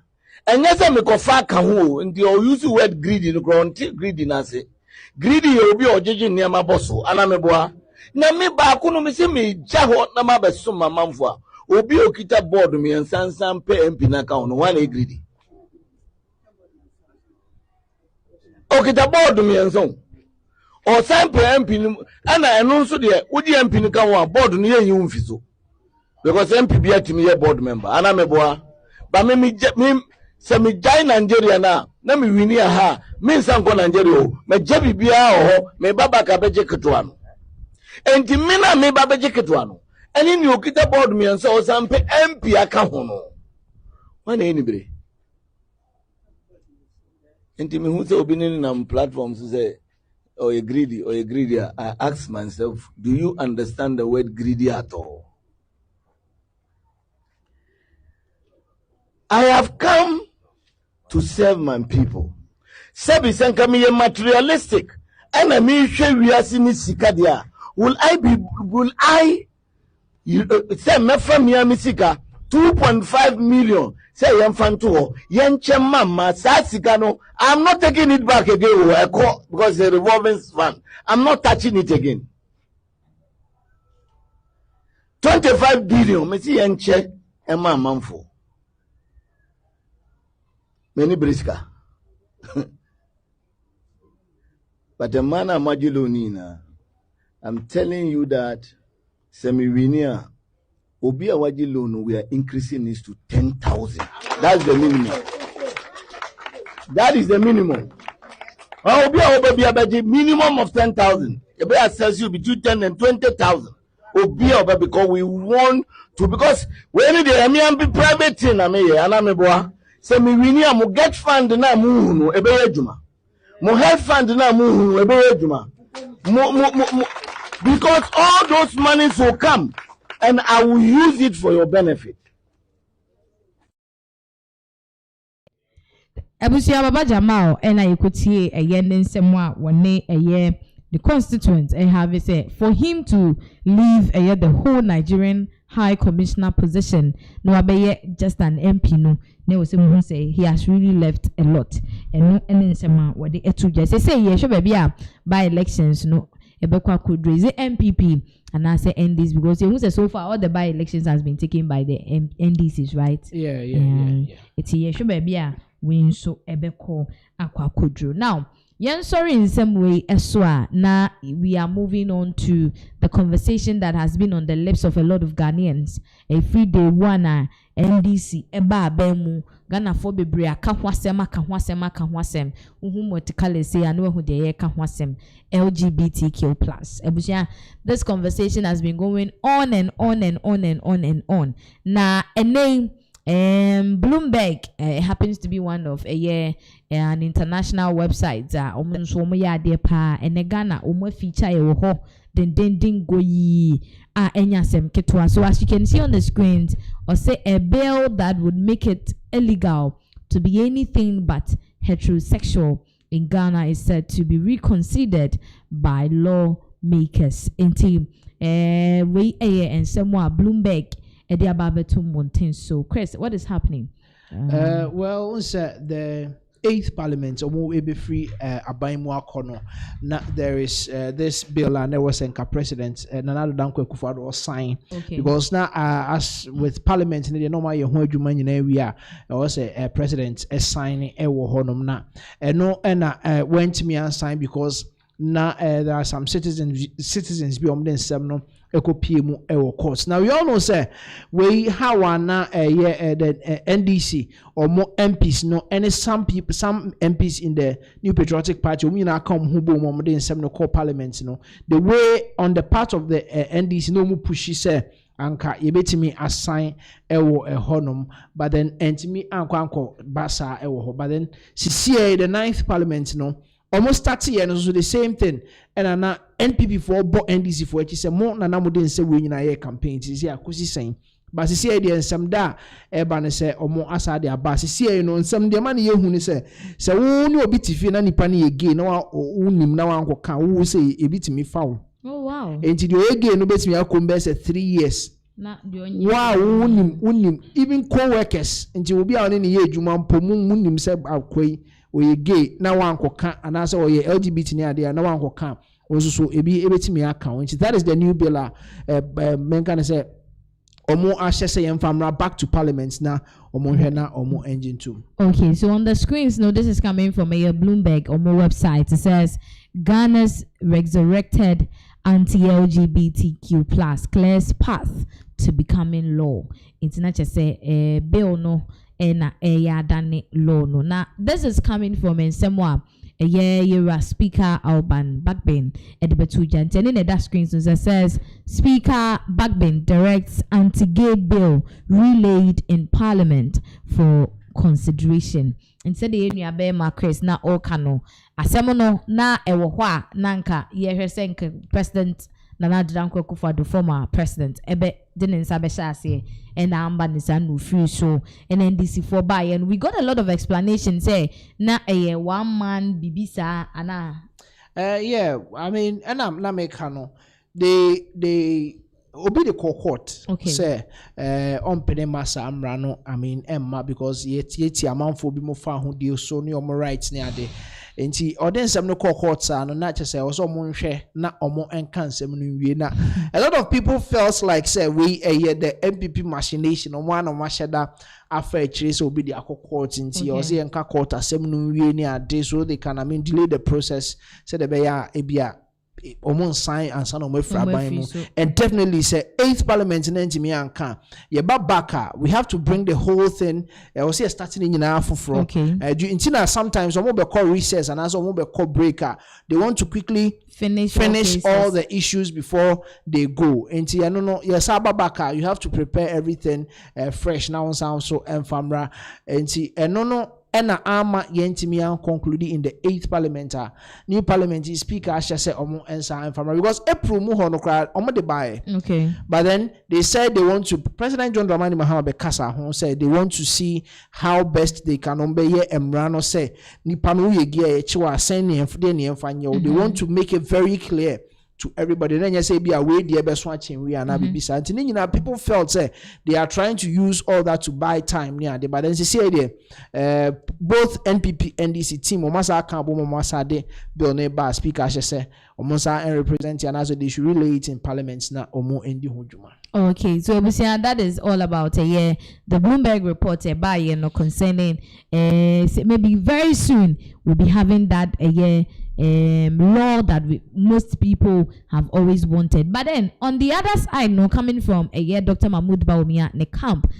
S15: And yes, I'm a kofa kahu. And you use the word greedy. No ground greedy na se. Greedy you be ojeji ni amaboso. Anameboa. Na mi ba kuno mi se mi jaho na mabeso mamamfua. Obi okita board mi and sansan pe MP na ka ono one greedy. Okita board mi and so. Or sample MP and I know so there. Would the MP ka one board ni ye mfiso. Because MP be at me a board member. Anameboa. But me se me jai Nigeria na me wini ha me sanko Nigeria o me jebi bia o me baba ka beje ketwa no enti me na me baba beje ketwa no eni ni okita board me nso o sampe MP aka ho no wana eni bre enti me hu se obi ni na platforms say or you greedy I ask myself, do you understand the word greedy at all? I have come to serve my people. Sebi senka mi materialistic. And me share we are seeing sikadia. Will I say me from me misika 2.5 million. Say yam fanto yen mama sa sikano. I'm not taking it back again because it's a revolving fund. I'm not touching it again. 25 billion. Me see yen che emma manfo. Many briska. But the man Amajilonina, I'm telling you that semi-winia, Obia Wajilon, we are increasing this to 10,000. That's the minimum. That is the minimum. Obia minimum of 10,000. Obia says you between 10 and 20,000. Obia because we want to, because when the be private thing, I'm se mi wini a mo get fund na mo hunu ebe adwuma mo health fund na mo hunu ebe adwuma mo because all those monies will come and I will use it for your benefit.
S1: Abusia baba Jamal ena yekutie eye nsem a wone eye the constituent have said for him to leave the whole Nigerian High Commissioner position no abeye just an MP no say he has really left a lot and no nsema what the etuja say ye sure baby by elections no ebekwa could raise the MPP and I say NDs because you say so far all the by elections has been taken by the NDCs, right?
S2: Yeah.
S1: It's ye sure baby win so ebeko akwa kudru. Now sorry in some way na we are moving on to the conversation that has been on the lips of a lot of Ghanaians. Every day one NDC eba abemu Ghana for bebre aka hwasem motikale say anu hu de ka hwasem LGBTQ+. Ebusia, this conversation has been going on and on. Na a name Bloomberg happens to be one of an international website and Ghana feature den go yi enyasem ketwa. So as you can see on the screens, or say a bill that would make it illegal to be anything but heterosexual in Ghana is said to be reconsidered by lawmakers. Inti and somewhere Bloomberg So Chris, what is happening?
S2: Well, the 8th Parliament, omo ebe free abaimu akono. Now there is this bill and there was a president Nana Dankwa Akufo-Addo was signed because now as with Parliament in the normal year who adwuma nyina we are was a president signing ewo honom na no na went me and sign because now there are some citizens be on them no ekopie mu ewo courts. Now we all know say we how na the NDC or more MPs no and some MPs in the New Patriotic Party we na come who bo mo den sem no call parliament no the way on the part of the NDC no mu pushi say anka yebetimi assign ewo honum but then entimi anko basa ewo ho but then CCA the 9th Parliament no almost 30 years so the same thing and na NPP for bo NDC for it say mo na namode nse we nyina ye campaign ti say akosi sen but say the nsem da e ba ne say omo asa de aba say no nsem de ma ne ye hu ne say wo ni obi tifi na nipa ne ye gay na unim na wan koka wo say e bitimi fa wo.
S1: Oh wow.
S2: Enti the again no betimi akombe say 3 years.
S1: Na
S2: wow unim even co-workers enti obi a ne ye adwuma mpomu unim say akwai oye gay na wan koka anase oye LGBT ni ade na wan koka so ebetimi aka enti that is the new bill men can say omo ahye yemfamra back to parliament na omo hwe na omo engine too.
S1: Okay, so on the screens no this is coming from Mayor Bloomberg omo website. It says Ghana's resurrected anti-LGBTQ plus clears path to becoming law. International say bill no na yadane law no. Now this is coming from Nsemwa Yera Speaker Alban Backbin Edibetu Janten in that screen so it says Speaker Backbin directs anti-gay bill relayed in Parliament for consideration. Instead the area be ma Chris na okano asemono na ewo ho a nanka ye hwese President Nana Dankwa Akufo-Addo former president ebe didn't sabe ase and amba nisanu free so and NDC for buy and we got a lot of explanations say na a one man bibisa ana
S2: yeah I mean and I'm na make no they obi the court say on pedemasa amra no I mean emma because yeti amanfo bi mo fa ho deal so ne omo rights ne ade enti odensem no court sa no na chese wo so mo nhwe na omo enkansem no wie na a lot of people felt like say we the MPP machination omo ana masheda afa chire so obi the court enti o say enka court asem no wie ne ade so they can I mean delay the process say the be ya ebia omon sign and son of and definitely say 8th Parliament in ntimi anka ye babaka we have to bring the whole thing we see starting in afufro intina sometimes omo be call recess and as omo be call breaker they want to quickly finish all the issues before they go enti no yes babaka you have to prepare everything fresh now sound so enfamra enti no ena ama yentimi an conclude in the 8th Parliament new parliament speaker asha say omo ensa infama because April mu hono kra omo de buy but then they said they want to President John Dramani Mahama be kasa ho said they want to see how best they can obey emrano say nipa no ye gie e chiwa sen ne enfde ne enfanye they want to make it very clear to everybody. Then you say be away the best watching we are now people felt say they are trying to use all that to buy time near the but then you see both NPP NDC team omasa kan bo omasa de bill ne ba speaker say omasa and represent and as they should relay it in parliament na omo endi hojuma.
S1: Okay, so that is all about the Bloomberg report by concerning maybe very soon we'll be having that law that most people have always wanted. But then on the other side, coming from Dr. Mahmoud Bawumia ne camp,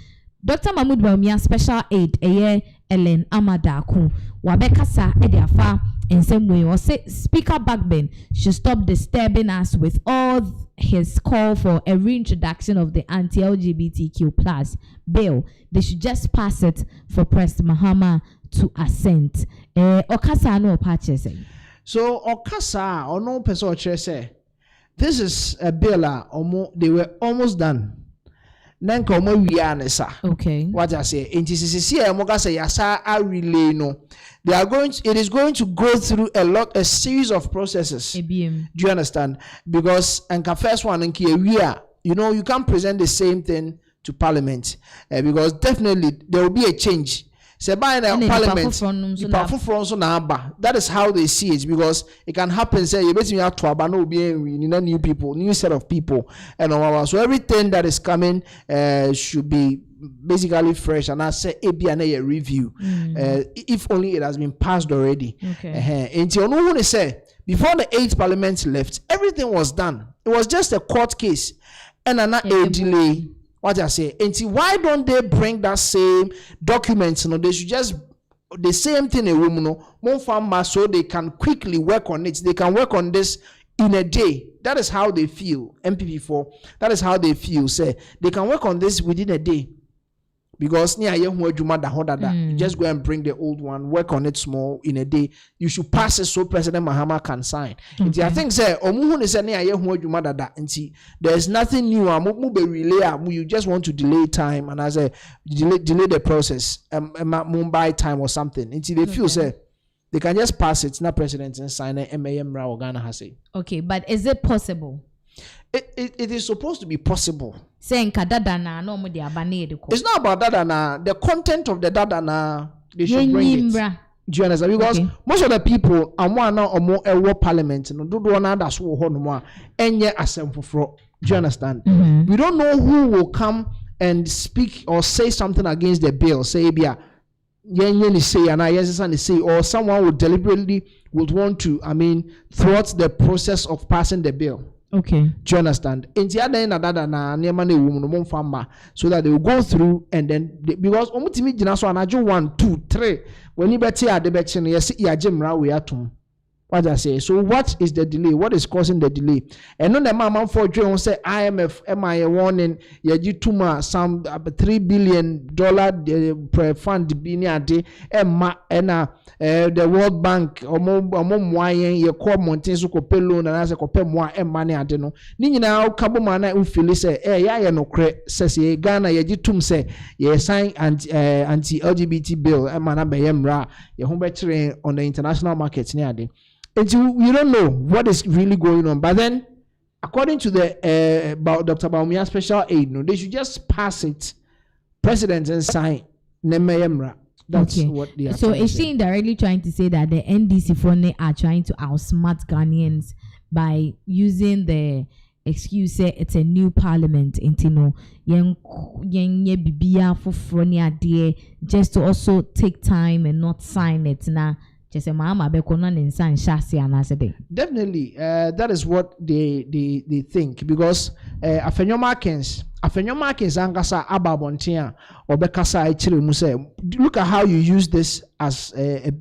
S1: Dr. Mahmoud Bawumia special aid Ellen Amadaku wabekasa ediafa in same way or say Speaker Backbin should stop disturbing us with all his call for a reintroduction of the anti-LGBTQ plus bill. They should just pass it for President Mahama to assent. Okasa no patches.
S2: So Okasa or no person say this is a bill they were almost done. Nanka omo wianesa.
S1: Okay.
S2: What I say, in TCC, Mogasa Yasa are relay no. They are it is going to go through a series of processes. Do you understand? Because and first one in Kia, you can't present the same thing to Parliament because definitely there will be a change. Say by the parliament, that is how they see it, because it can happen. Say you basically have to no be new people, new set of people, and all. So everything that is coming should be basically fresh, and I say a review. If only it has been passed already. And you know what say before the 8th parliament left, everything was done. It was just a court case and a delay. What I say, and why don't they bring that same documents? They should just the same thing a woman so they can quickly work on it. They can work on this in a day. That is how they feel. MPP4. That is how they feel. Say they can work on this within a day. Because you just go and bring the old one, work on it small in a day. You should pass it so President Mahama can sign. I think say there's nothing new. You just want to delay time, and as a delay the process, Mumbai time or something. Until they feel say they can just pass it. Not President and sign it. MAM Ra Ghana has it.
S1: Okay, but is it possible?
S2: It is supposed to be possible.
S1: Saying kadadana no
S2: it's not about dadana. The content of the dadana, they should bring it. Do you understand? Because most of the people are one or more a parliament, no do one that's who enye asem. Do you understand? We don't know who will come and speak or say something against the bill. Say say or someone would deliberately would want to thwart the process of passing the bill.
S1: Okay.
S2: Do you understand? So that they will go through and then because 1, 2, 3 when you bet we what I say. So what is the delay? What is causing the delay? And on the mama for John say IMF MIA warning Yajituma some $3 billion per fund biniade the World Bank moyen ye call mountains ko pay loan and as a copay more money ade no. Ni nyina kabo mana ufili say ya no kre says ye Ghana Yajitum say ye sign anti LGBT bill mana beyemra ye ho be on the international market ni ade. And you don't know what is really going on. But then, according to the Dr. Bawumia special aid, no, they should just pass it, president and sign. That's what they are.
S1: So is she indirectly trying to say that the NDC phone are trying to outsmart Ghanaians by using the excuse say it's a new parliament intino just to also take time and not sign it now? Definitely,
S2: that is what they think, because Afenyo Markins angasa ababontia or bekasa ichire mu say look at how you use this as a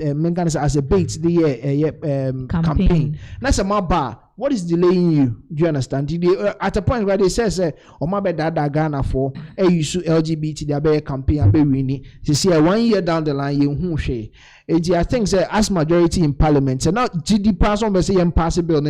S2: bait the campaign. That's a maba. What is delaying you? Do you understand? At a point where they say, "Oh my bad, that Ghana for you LGBT they be campaign and be winning." You see, 1 year down the line, you share. I think as majority in parliament, and now GD pass on say impossible.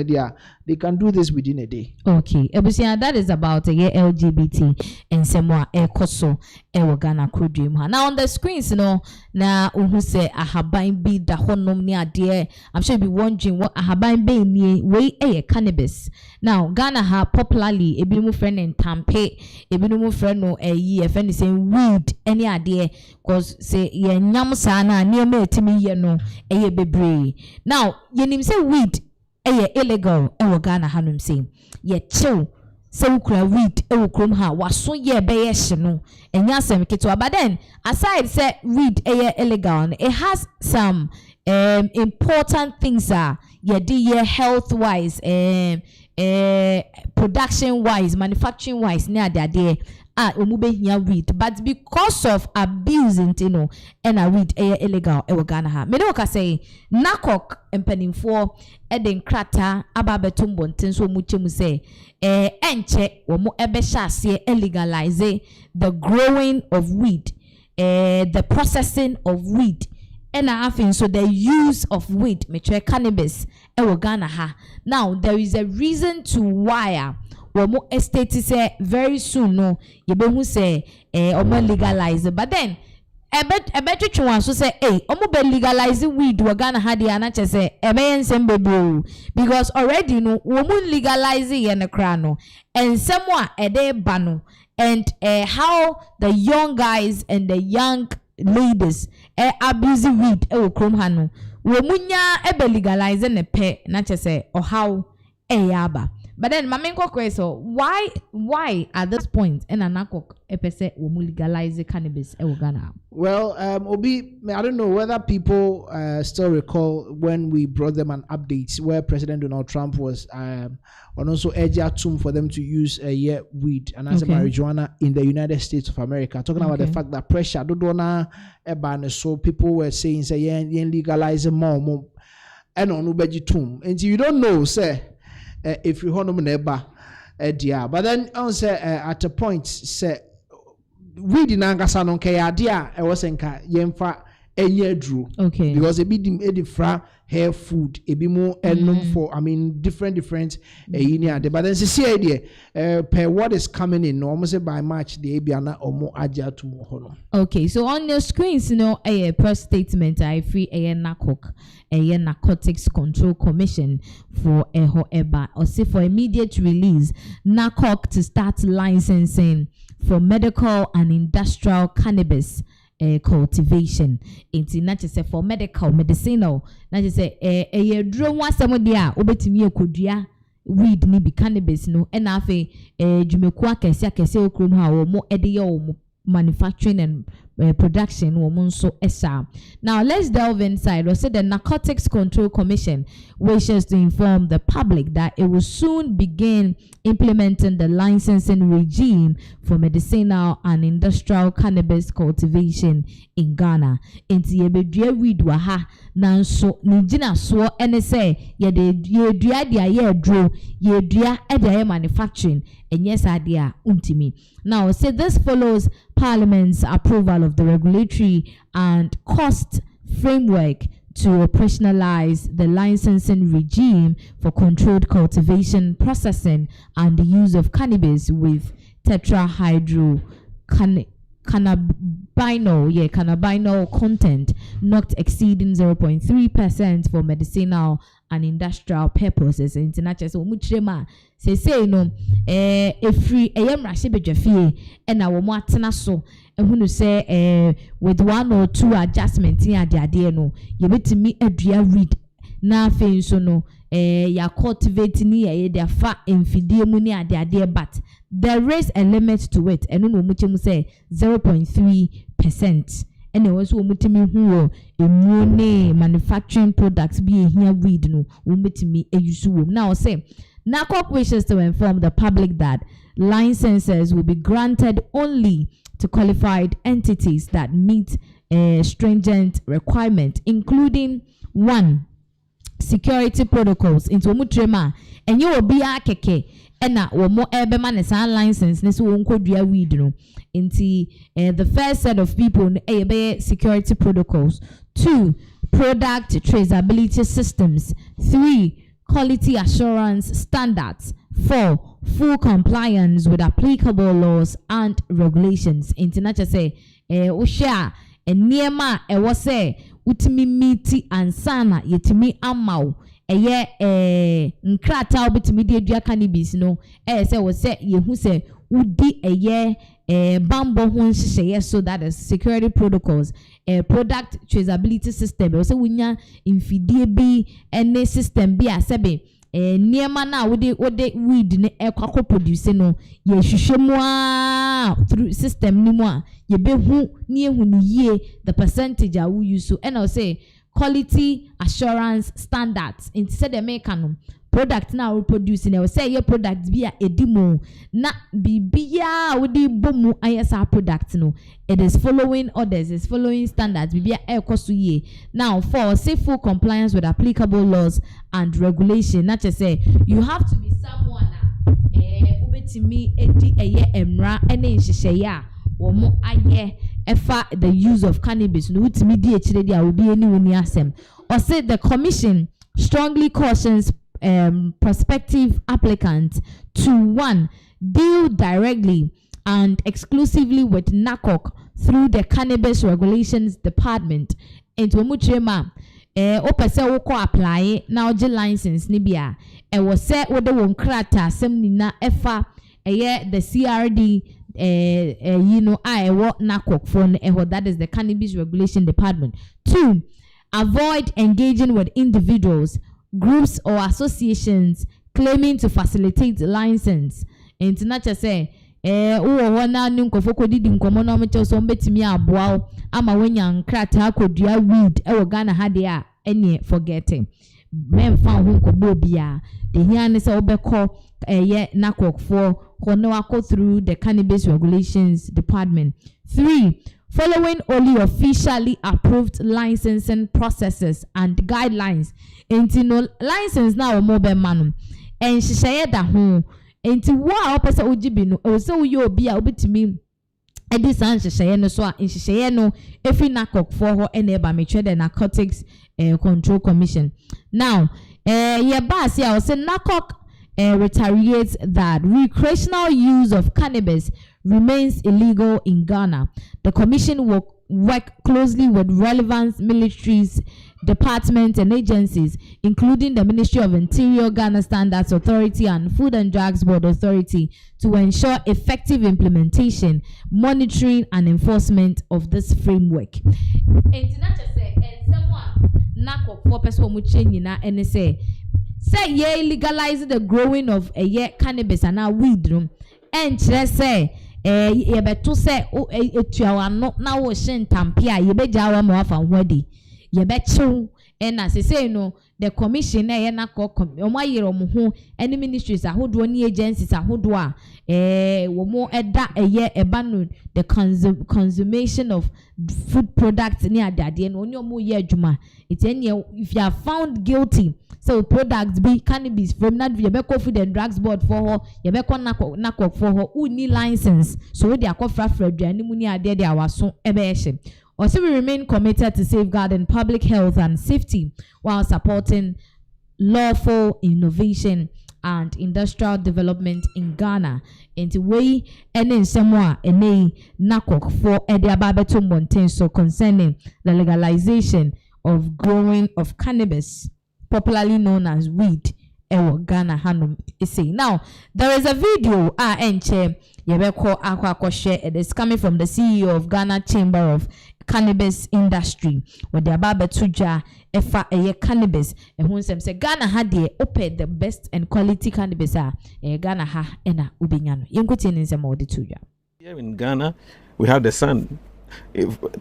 S2: They can do this within a day.
S1: Okay, that is about LGBT and some more ekoso Ghana could dream. Now on the screens, now who say ahaban be the honum near dear. I'm sure you be wondering what ahaban be near way cannabis. Now Ghana ha popularly a bimu friend and tampe a bimu friend no a year friend saying weed any idea cause say ye nyam sana near me timi ye no a ye bebre. Now ye nim say weed illegal Ghana hanum say ye chill so ukra weed ukrom ha waso ye beye no enya asem keto. But then aside say weed illegal, it has some important things ye health wise production wise manufacturing wise near there weed, but because of abusing and a weed illegal Ghana ha me no ka say nakok empening for eden krata ababetum bonten so muchemu say enche wo mo ebesha se legalize the growing of weed, the processing of weed, and after so the use of weed mature cannabis Ghana ha. Now there is a reason to why Womo estate say very soon no yebehu say omo legalize, but then ebet one so say omo be legalize weed Ghana ha dey anache say ensem bebo, because already no womo legalize ye ne kra no ensem a dey ba no, and how the young guys and the young ladies abuse weed krom ha no wo munya legalize ne pe na chese how yaba. But then mamenko so why at this point in anakok epese wo legalize cannabis Ghana?
S2: Well, Obi, I don't know whether people still recall when we brought them an update where President Donald Trump was on also Agyapong for them to use weed and as marijuana in the United States of America. Talking about the fact that pressure so people were saying say legalize more and on ubejitum. And you don't know, say. If you honor neighbor, but then on say at a point say we didn't angasa non kaya idea I was enka yemfa enye drew because a bit edifra hair food a bit more and for different but then see idea per what is coming in almost by March the abiana or more agile to more.
S1: Okay, so on your screens a press statement I free a NACOC a Narcotics Control Commission for eba or say for immediate release NACOC to start licensing for medical and industrial cannabis cultivation. It's not just for medical, medicinal. Not just a drone was some dia obetimi okodua weed ni bi cannabis no and afe jumekwa kese okrom ha wo mo ede yo manufacturing and production woman so esa. Now let's delve inside. We said the Narcotics Control Commission wishes to inform the public that it will soon begin implementing the licensing regime for medicinal and industrial cannabis cultivation in Ghana. Inti yebedua weed wa ha nanso ni gina so ene say yedua dia ye dro yedua ede manufacturing and yes idea untimi. Now say this follows Parliament's approval of the regulatory and cost framework to operationalize the licensing regime for controlled cultivation, processing, and the use of cannabis with tetrahydrocannabinol content not exceeding 0.3% for medicinal and industrial purposes. International muchema say no free rashe bedwafie and our atena so ehunu say with one or two adjustments in ade no yebetimi adua read na afen so no ya cultivate ni ya de afa mfidie mu ni ade but there is a limit to it and no muchemu say 0.3%. And it was umutimi who immune manufacturing products be here weed no umutimi eyusu. Now say NACOC wishes to inform the public that licenses will be granted only to qualified entities that meet stringent requirements, including 1. Security protocols into mutrema and you will be a keke ena wo mo ebema ne san license ne so wonkodua weed no nti the first set of people be security protocols. 2. Product traceability systems. 3. Quality assurance standards. 4. Full compliance with applicable laws and regulations. Nti na say wo share niema wo say utimi miti ansana yetimi amaw nkrata obetimi de dua cannabis no say wo say yehu say udi bambo ho nhye so that is security protocols, product traceability system. We say wunya infidie bi ene system bi asebe niema na wode weed ne ekwako produce no ye hwehwemu through system ni mu a ye behu ni ehu ni ye the percentage a we use so and I say quality assurance standards in said the make no product now we produce na we say your product bi a edimo na bibia wode bomu ayesa product no it is following orders, is following standards bibia ekoso ye. Now for say full compliance with applicable laws and regulation, not just say you have to be someone ubetimi edi emra ene nhyehyeye a wo mo aye efa the use of cannabis no utimi di echire dia obi eni woni asem. Or say the commission strongly cautions prospective applicants to 1. Deal directly and exclusively with NACOC through the Cannabis Regulations Department. Into muchema opese woko apply na oje license ni bia was set with the won krata sem ni na efa the CRD you know, what NACOC for that is the Cannabis Regulation Department. 2, avoid engaging with individuals, groups or associations claiming to facilitate the license. And not just say wana nkofo kodidi nkomo na omeche so mbetimi aboa ama wenya nkrata kodua weed Ghana ha de a ene forgetting memfa ho nkobo bia the here ne se obekọ NACOC for hono through the Cannabis Regulations Department. 3, following only officially approved licensing processes and guidelines. Enti no license na o mo be manu en hyehyeye da ho enti wo a opese ogibi no o se wo ye obi a obetimi edi san hyehyeye no so a hyehyeye no efi NACOC for ho ene ba metwe the Narcotics Control Commission. Now ye ba se a o se NACOC reiterates that recreational use of cannabis remains illegal in Ghana. The commission will work closely with relevant militaries, departments and agencies, including the Ministry of Interior, Ghana Standards Authority and Food and Drugs Board Authority to ensure effective implementation, monitoring and enforcement of this framework. Say ye legalize the growing of cannabis and now weed room and say ye beto say etua no na wo hye ntampia ye beja wa ma afa hwadi ye bechew and as say no the commission na NACOC omayere omo any ministries ahodo ni agencies ahodo a wo mo eda eba no the consumption of food products ni adade no onye omo ye adwuma it any if you are found guilty so products be cannabis from that you be Food and Drugs Board for her you be NACOC for her who need license so they are called aduane mu ni ade de awaso ebe ehye. Also, we remain committed to safeguarding public health and safety while supporting lawful innovation and industrial development in Ghana. And the way any somewhere any NACOC for Ediababeto Montenso concerning the legalization of growing of cannabis, popularly known as weed, Ghana Hanum is saying. Now, there is a video enche yebeko akwa share. It is coming from the CEO of Ghana Chamber of Cannabis Industry where the ababetuja efa cannabis ehun say Ghana had the open the best and quality cannabis Ghana ha ena ubinyano yenkotie ni nsem odi tuja.
S16: Here in Ghana we have the sun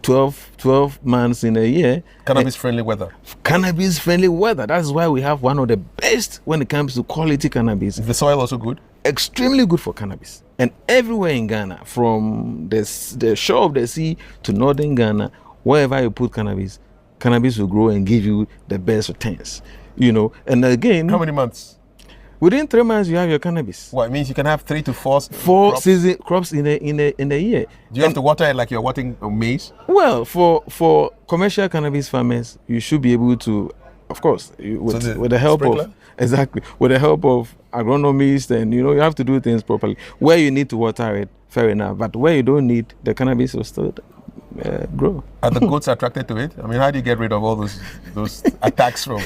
S16: 12 months in a year.
S17: Cannabis friendly weather.
S16: Cannabis friendly weather. That's why we have one of the best when it comes to quality cannabis.
S17: Is the soil also good?
S16: Extremely good for cannabis. And everywhere in Ghana, from the shore of the sea to northern Ghana, wherever you put cannabis will grow and give you the best returns. You know, and again,
S17: how many months?
S16: Within 3 months, you have your cannabis.
S17: What it means you can have 3 to 4
S16: crops? Season crops in a year.
S17: Do you have to water it like you're watering maize?
S16: Well, for commercial cannabis farmers, you should be able to, of course, with the help
S17: sprinkler?
S16: with the help of agronomists, and you have to do things properly. Where you need to water it, fair enough. But where you don't need, the cannabis will still grow.
S17: Are the goats attracted to it? I mean, how do you get rid of all those attacks from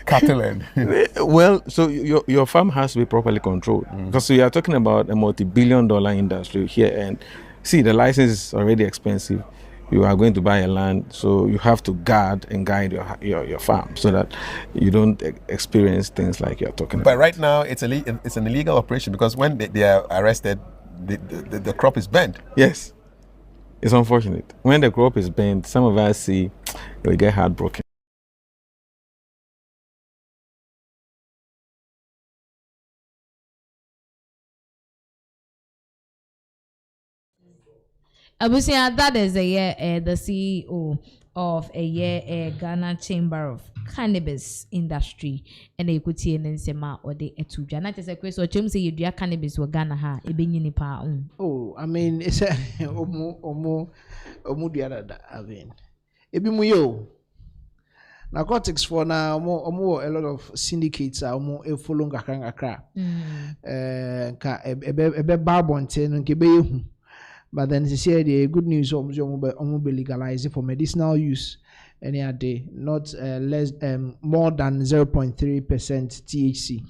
S17: cattle and?
S16: Well, so your farm has to be properly controlled because you are talking about a multi-billion-dollar industry here, and see the license is already expensive. You are going to buy a land, so you have to guard and guide your farm so that you don't experience things like you're talking about.
S17: But right now, it's an illegal operation because when they are arrested, the crop is banned.
S16: Yes. It's unfortunate. When the crop is banned, some of us see we get heartbroken.
S1: Abusia, that is the CEO of Ghana Chamber of Cannabis Industry and equity and nsema or the etuja. Not as a question, or say you do cannabis or Ghana ha ebenyini pa.
S2: Oh, I mean, it's a omu the other. I mean, ebimuyo. Narcotics for now, a lot of syndicates are more a follow ngakra. Ka ebe barbonte nkebe. But then they say the good news be legalized for medicinal use any day, not more than 0.3% THC.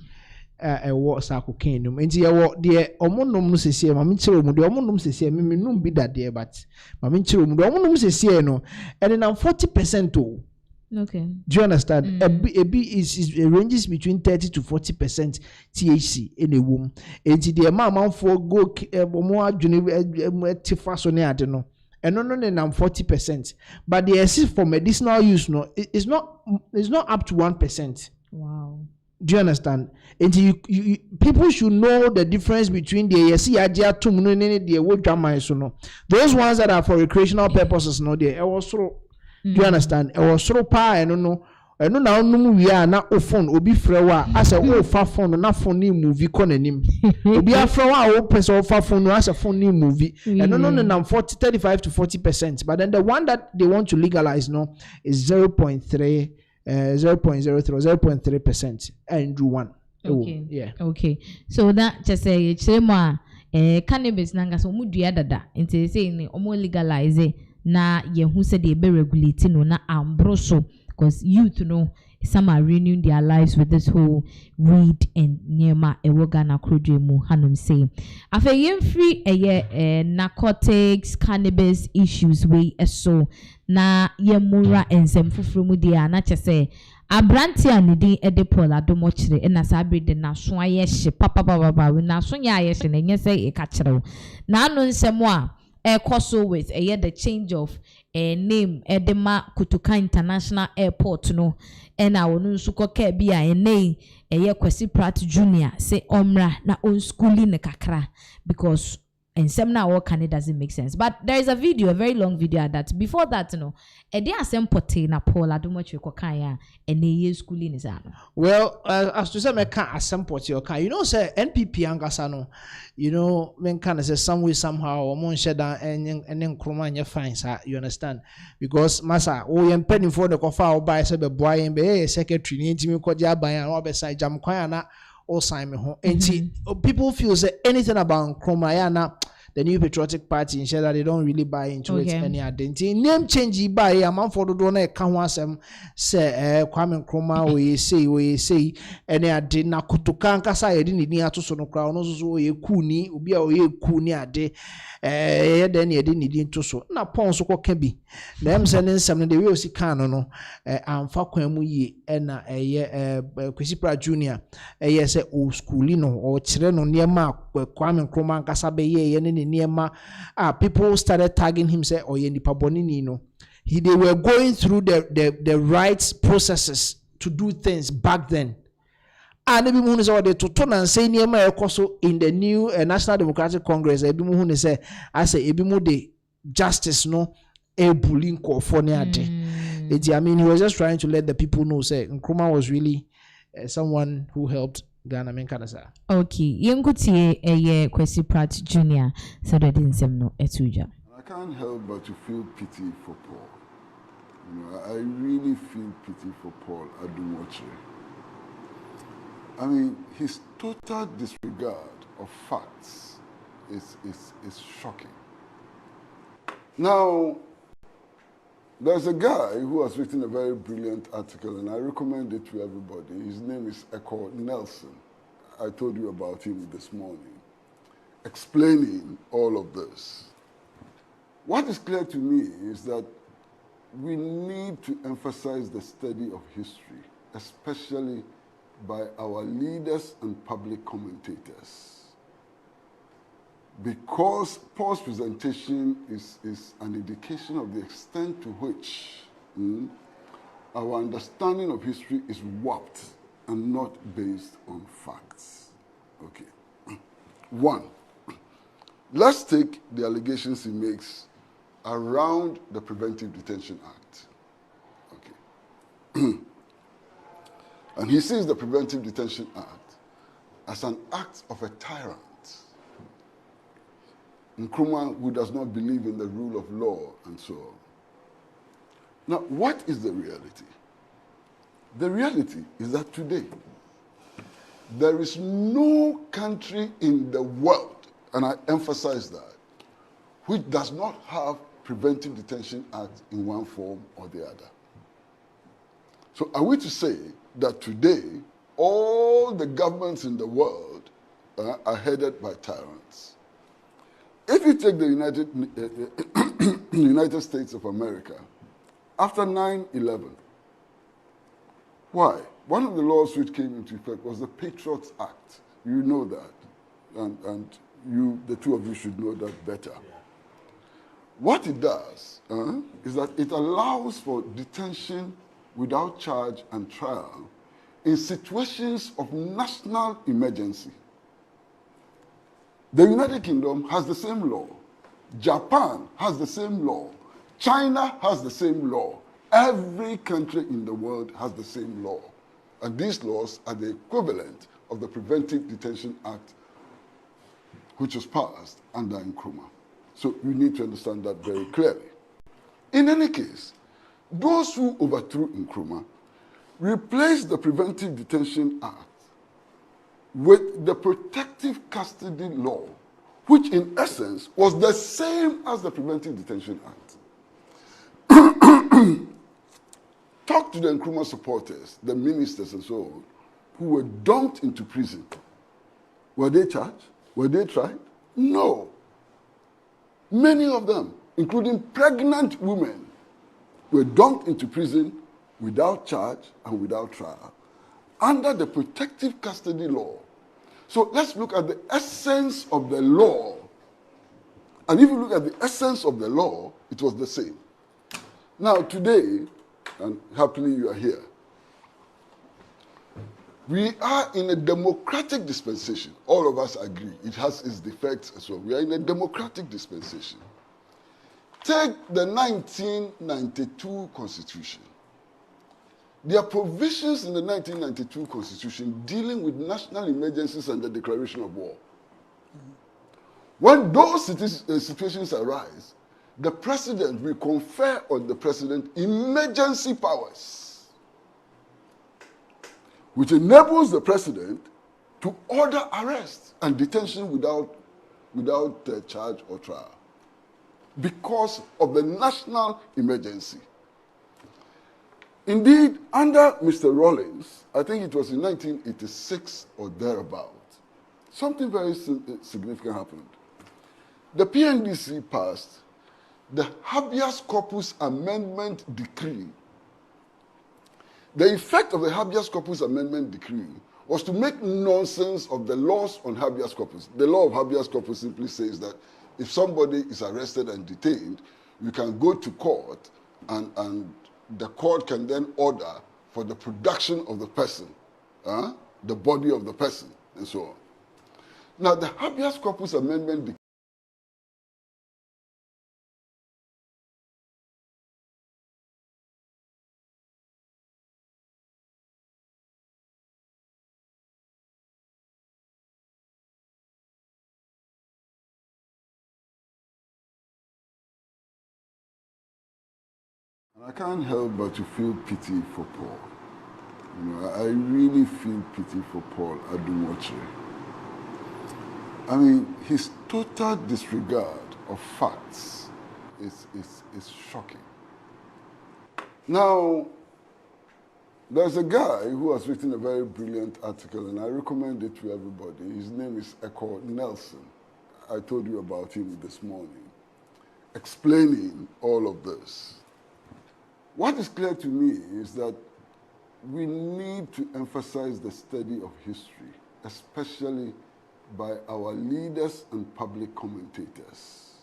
S2: ɛwɔ saa cocaine nom nti yɛwɔ deɛ ɔmo nom no sesie ma me kyerɛ mu deɛ ɔmo nom sesie me nom bi da deɛ but ma me kyerɛ mu deɛ ɔmo nom sesie no ɛne na 40% o.
S1: Okay.
S2: Do you understand? It ranges between 30 to 40% THC in a womb. And the amount for go more tifa so near the no. And no 40%. But the assist for medicinal use no it's not up to 1%.
S1: Wow.
S2: Do you understand? And you people should know the difference between the agiatum no the wood drama so no. Those ones that are for recreational purposes no they also. Do you understand? I was so pa and no now no we are na o phone obi frewa as a o fa phone na phone ni movie konanim obi afrewa o person o fa phone as a phone ni movie and no 35 to 40%, but then the one that they want to legalize no is 0.3 0.03% and do one.
S1: Okay.
S2: Yeah.
S1: Okay. So that just say chema cannabis nanga so mu dua dada nti say ni omo legalize na yehu said they be regulating no na ambroso because youth some are renewing their lives with this whole weed and nyema ewo Ghana krodwe mu hanum say afa yemfree narcotics cannabis issues we so na yemura ensem fufuru mu dia na chese abranti anidi edepol adomo kire na sabre de na so ayehye papa we na so nya ayehye na nye say e ka kire na anu nsemo a koso with the change of name edema Kutuka International Airport no and I wonu nso koka bia ene Kwesi Pratt Junior say omra na on schooling ne kakra because and some now what can doesn't make sense. But there is a video, a very long video that before that they are some pote na Paula do much kokaya and they schooling is
S2: well as to say me can assempt your can say NPP angasano men can say some way somehow or mon sheda and then kroma fine sir, you understand because massa yem penny for the kofa or buy say be boy and be secretary ni ntimi ko dia ban an obesai jam kwan na or sign me home. And people feel say anything about Kromayana, the new patriotic party, and that they don't really buy into it any identity. Name change by a man for the donor can say Kwame Nkrumah we say any ade na Kutuka nkasa ye ni ato so no kra no so ye kuni obi a ye kuni ade then ye de ni to so na pon so koka bi na em se ne nsem no de we osika no amfa kwan mu yi na Kwesi Pratt Junior say o schooling no o kire no niema Kwame Nkrumah nkasa be ye ne niema people started tagging him say oh ye nipa bonini no they were going through the rights processes to do things back then. And ebi mu say they to turn and say niema ekoso in the new National Democratic Congress ebi mu say I say ebi mu de justice no bullying California ade. I mean he was just trying to let the people know say Nkrumah was really someone who helped Ghana men kanasa. Okay, yengutie Kwesi Pratt Junior said that in some no etuja.
S18: I can't help but to feel pity for Paul. I really feel pity for Paul Adumoche. I mean, his total disregard of facts is shocking. Now, there's a guy who has written a very brilliant article, and I recommend it to everybody. His name is Echo Nelson. I told you about him this morning, explaining all of this. What is clear to me is that we need to emphasize the study of history, especially by our leaders and public commentators. Because Paul's presentation is an indication of the extent to which our understanding of history is warped and not based on facts. Okay. One, let's take the allegations he makes around the Preventive Detention Act. Okay. And he sees the Preventive Detention Act as an act of a tyrant. Nkrumah, who does not believe in the rule of law, and so on. Now, what is the reality? The reality is that today, there is no country in the world, and I emphasize that, which does not have Preventive Detention Act in one form or the other. So are we to say that today, all all the governments in the world are headed by tyrants. If you take the United States of America, after 9/11, why? One of the laws which came into effect was the Patriots Act. You know that, and you, the two of you, should know that better. What it does is that it allows for detention without charge and trial in situations of national emergency. The United Kingdom has the same law. Japan has the same law. China has the same law. Every country in the world has the same law. And these laws are the equivalent of the Preventive Detention Act, which was passed under Nkrumah. So you need to understand that very clearly. In any case, those who overthrew Nkrumah replaced the Preventive Detention Act with the Protective Custody Law, which in essence was the same as the Preventive Detention Act. Talk to the Nkrumah supporters, the ministers and so on, who were dumped into prison. Were they charged? Were they tried? No. Many of them, including pregnant women, were dumped into prison without charge and without trial under the Protective Custody Law. So let's look at the essence of the law. And if you look at the essence of the law, it was the same. Now today, and happily you are here, we are in a democratic dispensation. All of us agree. It has its defects as well. We are in a democratic dispensation. Take the 1992 Constitution. There are provisions in the 1992 Constitution dealing with national emergencies and the declaration of war. When those situations arise, the president will confer on the president emergency powers, which enables the president to order arrest and detention without charge or trial because of the national emergency. Indeed, under Mr. Rawlings, I think it was in 1986 or thereabout, something very significant happened. The PNDC passed the Habeas Corpus Amendment Decree. The effect of the Habeas Corpus Amendment Decree was to make nonsense of the laws on habeas corpus. The law of habeas corpus simply says that if somebody is arrested and detained, you can go to court and the court can then order for the production of the person, the body of the person, and so on. Now, the Habeas Corpus Amendment Decree I can't help but to feel pity for Paul. You know, I really feel pity for Paul Adumoche. I mean, his total disregard of facts is shocking. Now, there's a guy who has written a very brilliant article, and I recommend it to everybody. His name is Kwaku Nelson. I told you about him this morning, explaining all of this. What is clear to me is that we need to emphasize the study of history, especially by our leaders and public commentators.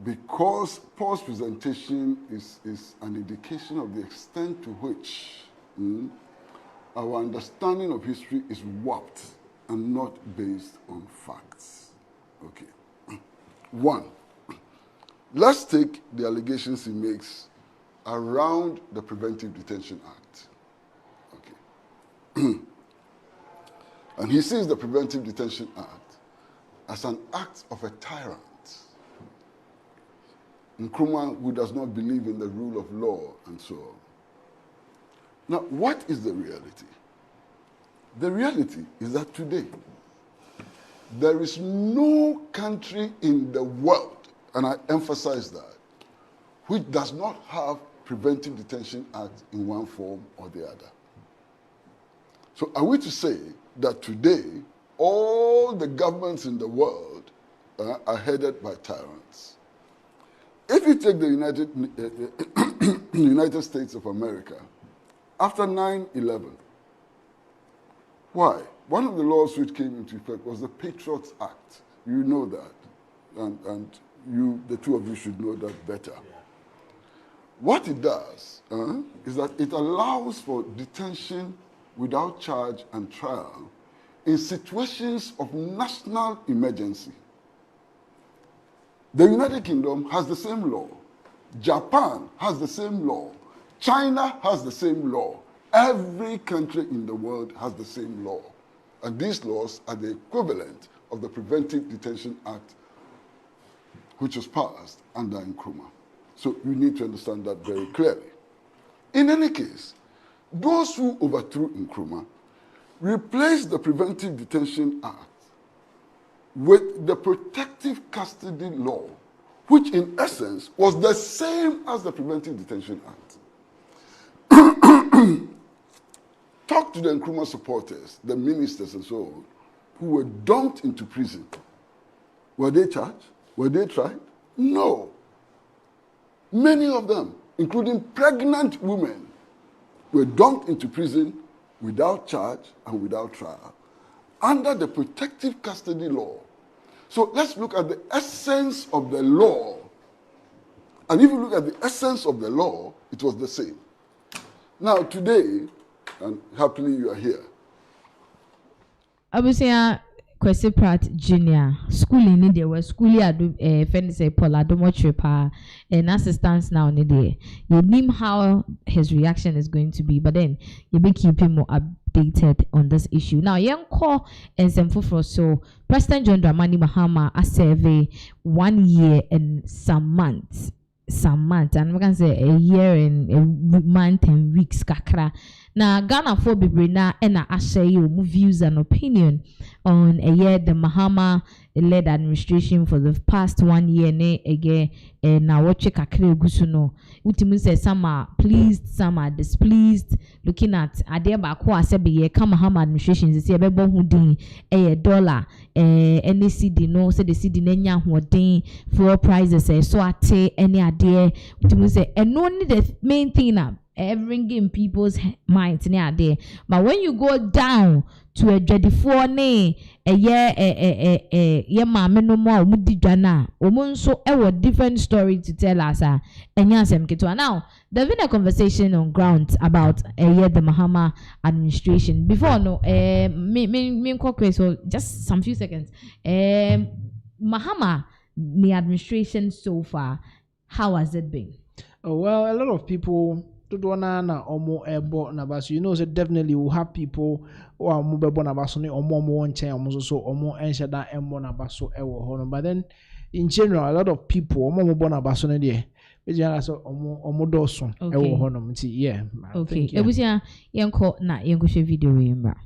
S18: Because Paul's presentation is an indication of the extent to which our understanding of history is warped and not based on facts. Okay. One, let's take the allegations he makes around the Preventive Detention Act. Okay. And he sees the Preventive Detention Act as an act of a tyrant. Nkrumah, who does not believe in the rule of law, and so on. Now, what is the reality? The reality is that today, there is no country in the world, and I emphasize that, which does not have Preventive Detention Act in one form or the other. So are we to say that today all the governments in the world are headed by tyrants? If you take the United States of America, after 9/11, why? One of the laws which came into effect was the Patriots Act. You know that, and you, the two of you, should know that better. What it does is that it allows for detention without charge and trial in situations of national emergency. The United Kingdom has the same law. Japan has the same law. China has the same law. Every country in the world has the same law. And these laws are the equivalent of the Preventive Detention Act, which was passed under Nkrumah. So you need to understand that very clearly. In any case, those who overthrew Nkrumah replaced the Preventive Detention Act with the Protective Custody Law, which in essence was the same as the Preventive Detention Act. Talk to the Nkrumah supporters, the ministers and so on, who were dumped into prison. Were they charged? Were they tried? No. Many of them, including pregnant women, were dumped into prison without charge and without trial under the Protective Custody Law. So let's look at the essence of the law. And if you look at the essence of the law, it was the same. Now today, and happily you are here.
S1: I would say Kwesi Pratt Junior school in India where school friend say Paul Adomotripa and assistance now in the you name how his reaction is going to be, but then you be keeping more updated on this issue. Now young call and some for so President John Dramani Mahama a survey 1 year and some months and we can say a year and a month and weeks kakra. Now Ghana for Bibrina and I share you views and opinion on a year the Mahama led administration for the past 1 year ne again and now watch kakra gusuno. Utimu say some are pleased, some are displeased. Looking at Adia Baako asebi ye Mahama administration say bebo hudin $1 any CD no say the CD nenya hoden for prices so ate any idea. Utimu say and only the main thing now bringing people's minds near there. But when you go down to a dreadful ne a year mama no more mudi dwana so a different story to tell us and yasem kitwa. Now there's been a conversation on ground about a year the Mahama administration before no so just some few seconds Mahama the administration so far, how has it been?
S2: Oh, well, a lot of people you know, so definitely we'll have people who are more born about so more but then in general a lot of people more born about so yeah. Okay.
S1: Ebusia yenko na yenko she video remember.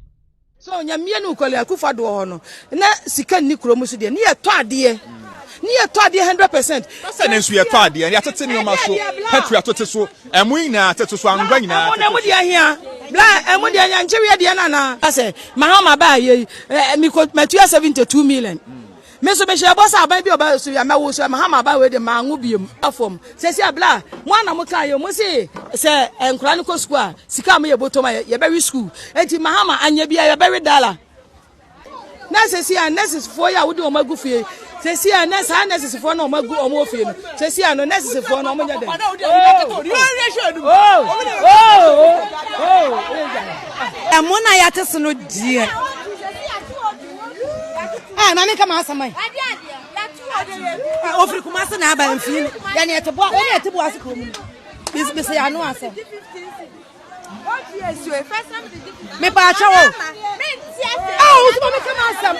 S19: So nyamie no kwale akufa do ho no na sika ni kromu so de ne ye to ade. Ni ye to ade 100%.
S20: Say na so ye to ade ya tete ni ma so petri atete so emu ina tete so angwa ina.
S19: Na mu de ahia. Bla emu de anya nchewe de na na. Say Mahama ba ye mi ko matua 72 million. Me so be share boss aban bi oba so ya mawo so Mahama ba we de mangu biem afom. Say bla mo na mo kan ye mo say enkura ni ko school sika mo ye botoma ye be school. Enti Mahama anya bia ye be $1. Na say nurses for ya wo de o magu fie. Say nurses for no magu o mo fie no. Say no nurses for no mo nya dem.
S21: E mo na ya tese no die. Na me kama asamai. Ofri kuma se na aba mfini. Ya ne etebo, o ne etebo asiko mu. Bi se ya no asem. Me pa chawo. So me kama asam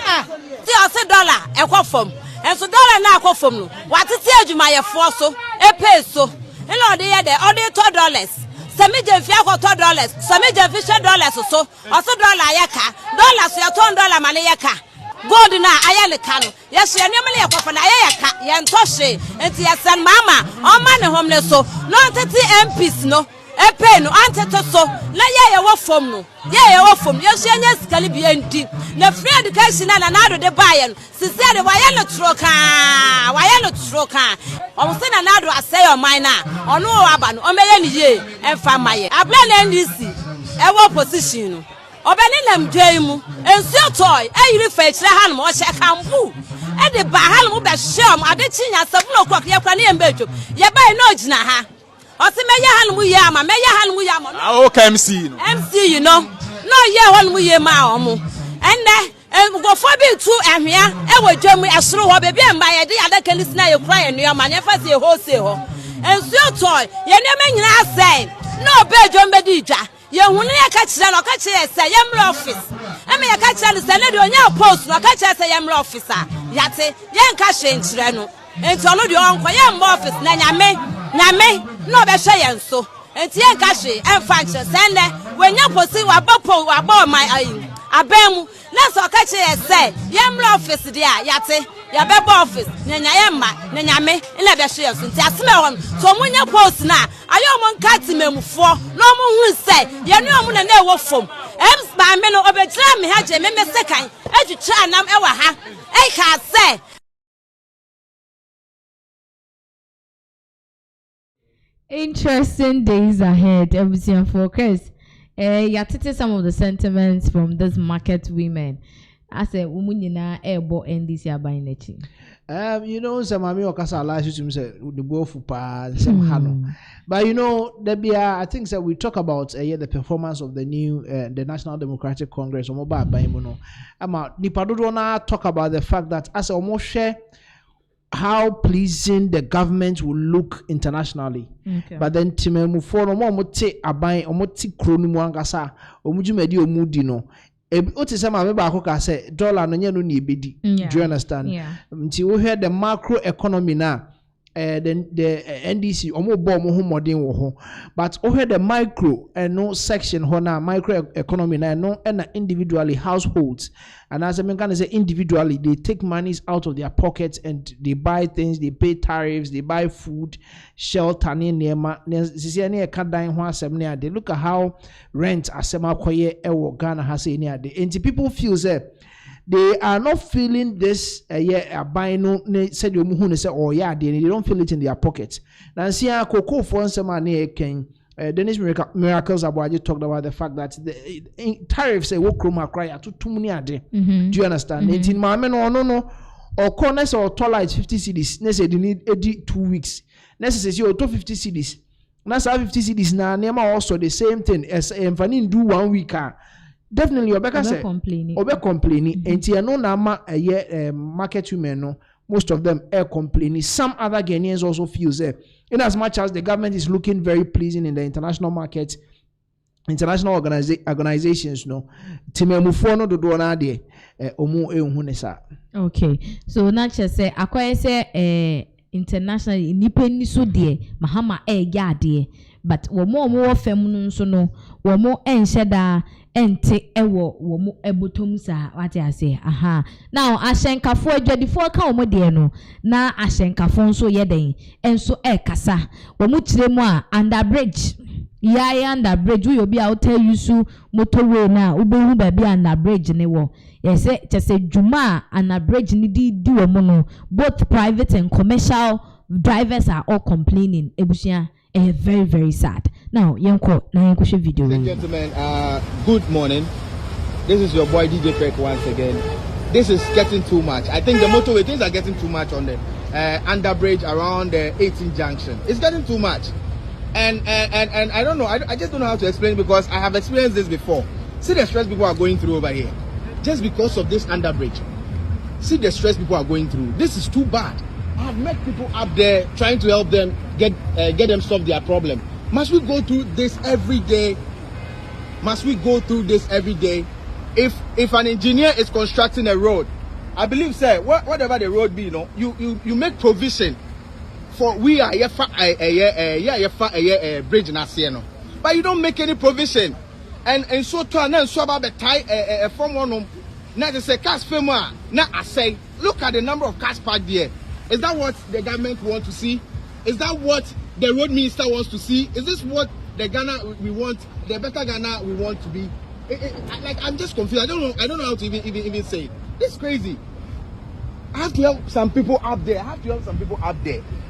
S21: ti o se dollar e kwa fom. Enso dollar na akwa fom no. Watete adwuma ye fo so, e pay so. Ila ode ye de, ode $2. Semi je fi akwa $2. Semi je fi $2 so. O se dollar ye ka. Dollar so ye $10 mane ye ka. God na ayale kanu yes ye nyemle yakwa na ayaka ye ntoshe enti yasan mama o ma ne homle so no 30 MPs no pay no anteto so na ye wo fom no ye wo fom ye so anya sikali bi enti na free education na na do de baye no sisi de waye no troka omusi na na do asay o man na ono aba no o meye ni ye emfa maye abla na ndc e wo position no obeni nam dwai mu ensuo toy eyiri fa ekire ha no o hye kambu e de ba ha no be hye ade chinya 7 o'clock ye kwa na ye mbedwo ye baye no gina ha Osi meya hanmu ye ama
S20: okay MC no
S21: MC you know no ye hanmu ye ma omo enne go for be tu ehwea e wodwam esoro ho be bi emba ye de adaka lisina ye kura ye nua ma ne fa se ho ensuo toy ye ne nyina asai no be dwom be di dwa ye hunu ye ka kire no ka kire se ye mra office e me ye ka kire se ne de onya post no ka kire se ye mra office a yate ye nka hwe nkire no enti ono de onko ye mra office na nyame no be hwe ye nso enti ye nka hwe emfa nkire se ne wenya posi waba my abemu na so ka kire se ye mra office dia yate ya bebe office nyanya ye ma nyame ina be hwe ye nso enti aseme hon so munya post na ayo mo nka timemfo no mo hu se ye nu omo na na ewo fom ems ba me no obegira me ha je me sekan adwutra nam ewa ha e ka se.
S1: Interesting days ahead, everything focus. Yatete some of the sentiments from this market women. I say, woman, ebo NDC abayinechi.
S2: You know, some mami okasa allows you to say the bofu pa some hano. But you know, I think that we talk about the performance of the new the National Democratic Congress. Omoba abayimuno. Ama nipadodo na talk about the fact that as almost share how pleasing the government will look internationally. Okay. But then timemu for no more mote abai omoti kronu mu angasa omujumedi omudi no. Otisema me ba ko say dollar no nya no ni ebedi. Do you understand? Nti we hear the macro economy na the NDC omo bo mo ho modern wo ho, but we hear the micro no section ho na micro economy na no and individually households, and as I mean can say individually they take monies out of their pockets and they buy things, they pay tariffs, they buy food, shelter nema sisi any kadan ho asem ne ade. Look at how rent asema koye ewo Ghana has any ade. And people feel say they are not feeling this buying no said you muhu say oh yeah they don't feel it in their pockets. Now see Coco for some ken Dennis Miracles Abuaji talked about the fact that the tariffs say what chroma cry to 2 million. Do you understand? 18 no or corners or toilets 50 cedis. Next they need 2 weeks. Next says you 250 cedis. Now 50 cedis now nema also the same thing as Mfanin do 1 week. Definitely Obeka say complaining enti no na ma market women no most of them are complaining. Some other Ghanaians also feel in as much as the government is looking very pleasing in the international market, international organizations no timemufo no dodo na de omu ehun ne sa. Okay, so na che say akoye say international nipa ni so de mahama ya de but wo mo fam no nso no wo mo enhyeda ente ewo wo mo ebotom sa what I say aha now ahyenkafo adwadifo ka wo mo de no na ahyenkafo nso ye den enso kasa wo mo kire mu a under bridge ya under bridge we obi a tell you su motorway na ubehu ba bi under bridge ne wo yes say juma under bridge ni di wo mo no both private and commercial drivers are all complaining ebusia very very sad. Now yenko na yenko show video.
S3: Ladies and gentlemen, good morning. This is your boy DJ Peck once again. This is getting too much. I think the motorway things are getting too much on the underbridge around the 18 junction. It's getting too much. And I don't know, I just don't know how to explain it because I have experienced this before. See the stress people are going through over here. Just because of this underbridge. See the stress people are going through. This is too bad. I have met people up there trying to help them get them solve their problem. Must we go through this every day? Must we go through this every day? If an engineer is constructing a road, I believe, sir, whatever the road be, you know, you make provision for we are a bridge in Asieno, but you don't make any provision. And so to and so about the tie from one now to say cars firma now I say look at the number of cars parked there. Is that what the government wants to see? Is that what the road minister wants to see? Is this what the Ghana we want, the better Ghana we want to be. Like I'm just confused. I don't know how to even say it. This is crazy. I have to help some people up there.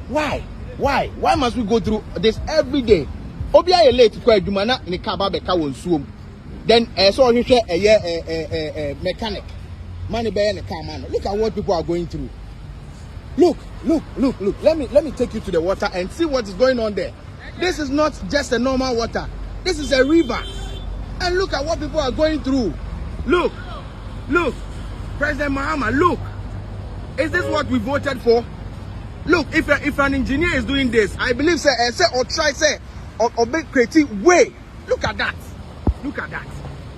S3: Why? Why must we go through this every day? Obia late to quite Dumana in the Kaba Beka will swim. Then so you share a mechanic. Money bear and a car man. Look at what people are going through. Look. Let me take you to the water and see what is going on there. This is not just a normal water. This is a river. And look at what people are going through. Look. President Mahama, look. Is this what we voted for? Look, if an engineer is doing this, I believe say or try say or make creative way. Look at that.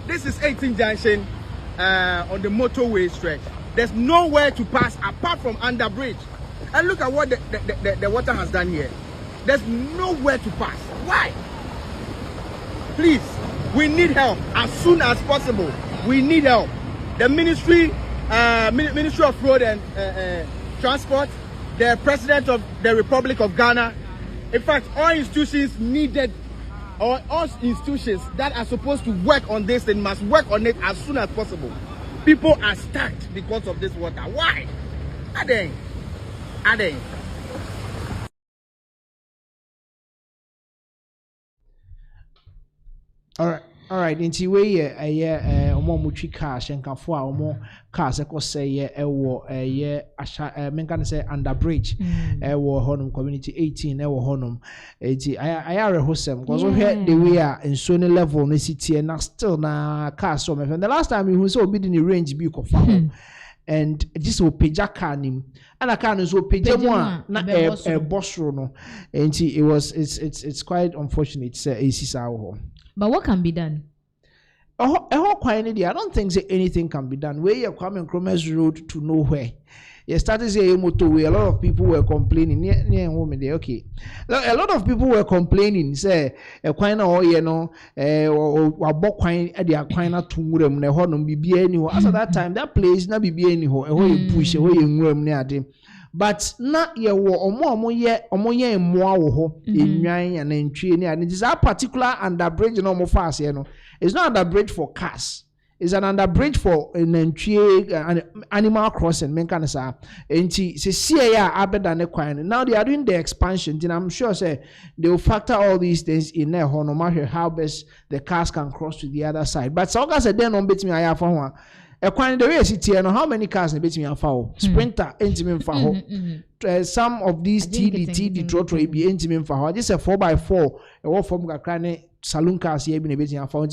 S3: This is 18 junction on the motorway stretch. There's nowhere to pass apart from under bridge. And look at what the water has done here. There's nowhere to pass. Why? Please, we need help as soon as possible. We need help. The Ministry of Road and Transport, the President of the Republic of Ghana, in fact, all institutions that are supposed to work on this thing must work on it as soon as possible. People are stuck because of this water. Why? Are they?
S2: All right. Nti we omo mutwi car shenkafo a omo car se ko say ewo asha menka say under bridge ewo honum community 18 ewo honum enti I hosem because we hear the way nso ne level ne city na still na car so me the last time we saw obi in range bi ko fa and just o peja car nim and car no so peja mo na bosro no enti it's quite unfortunate say ACSA ho.
S1: But what can be done?
S2: I don't think anything can be done. Where you're coming Cromer's road to nowhere. You started saying motorway. A lot of people were complaining. Near women there, okay. A lot of people were complaining. Say, a quina or or book quine at the aquina to murem ne honum be anywhere. As at that time, that place not be anyhow. A way push away in room near them. But not ye or more ye more in and in tree and it is a particular under bridge normal fast, you know. It's not under bridge for cars. It's an under bridge for an entry animal crossing. Men can say, and see abed than equine. Now they are doing the expansion. And I'm sure say they will factor all these things in there. No matter how best the cars can cross to the other side. But so guys, then on bet me I have one. Equine the way city and how many cars in bet me foul sprinter intimate for some of these TD trotro be intimate for just a 4x4 a from Gakrane saloon cars here been a bit for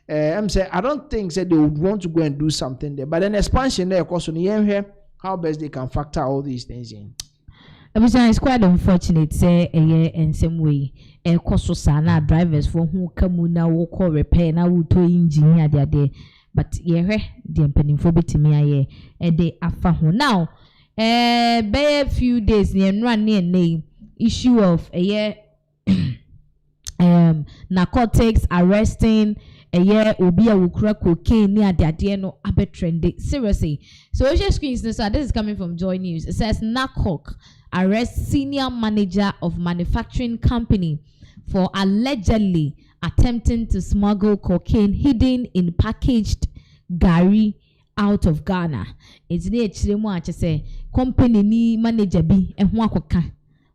S2: I'm saying I don't think that they would want to go and do something there, but then expansion there, of course, on the here, how best they can factor all these things in.
S1: It's quite unfortunate, say a year in some way. A cost sana drivers for who come now will call repair now will to engineer their day, but yeah, the penny for bit me a day after now. By a few days near run near name issue of a year narcotics arresting. A year will be a wukra cocaine near the idea no abe trendy. Seriously. So your screens so this is coming from Joy News. It says NACOC arrests senior manager of manufacturing company for allegedly attempting to smuggle cocaine hidden in packaged gari out of Ghana. It's near Chiremo say company ni manager bi ehwa koka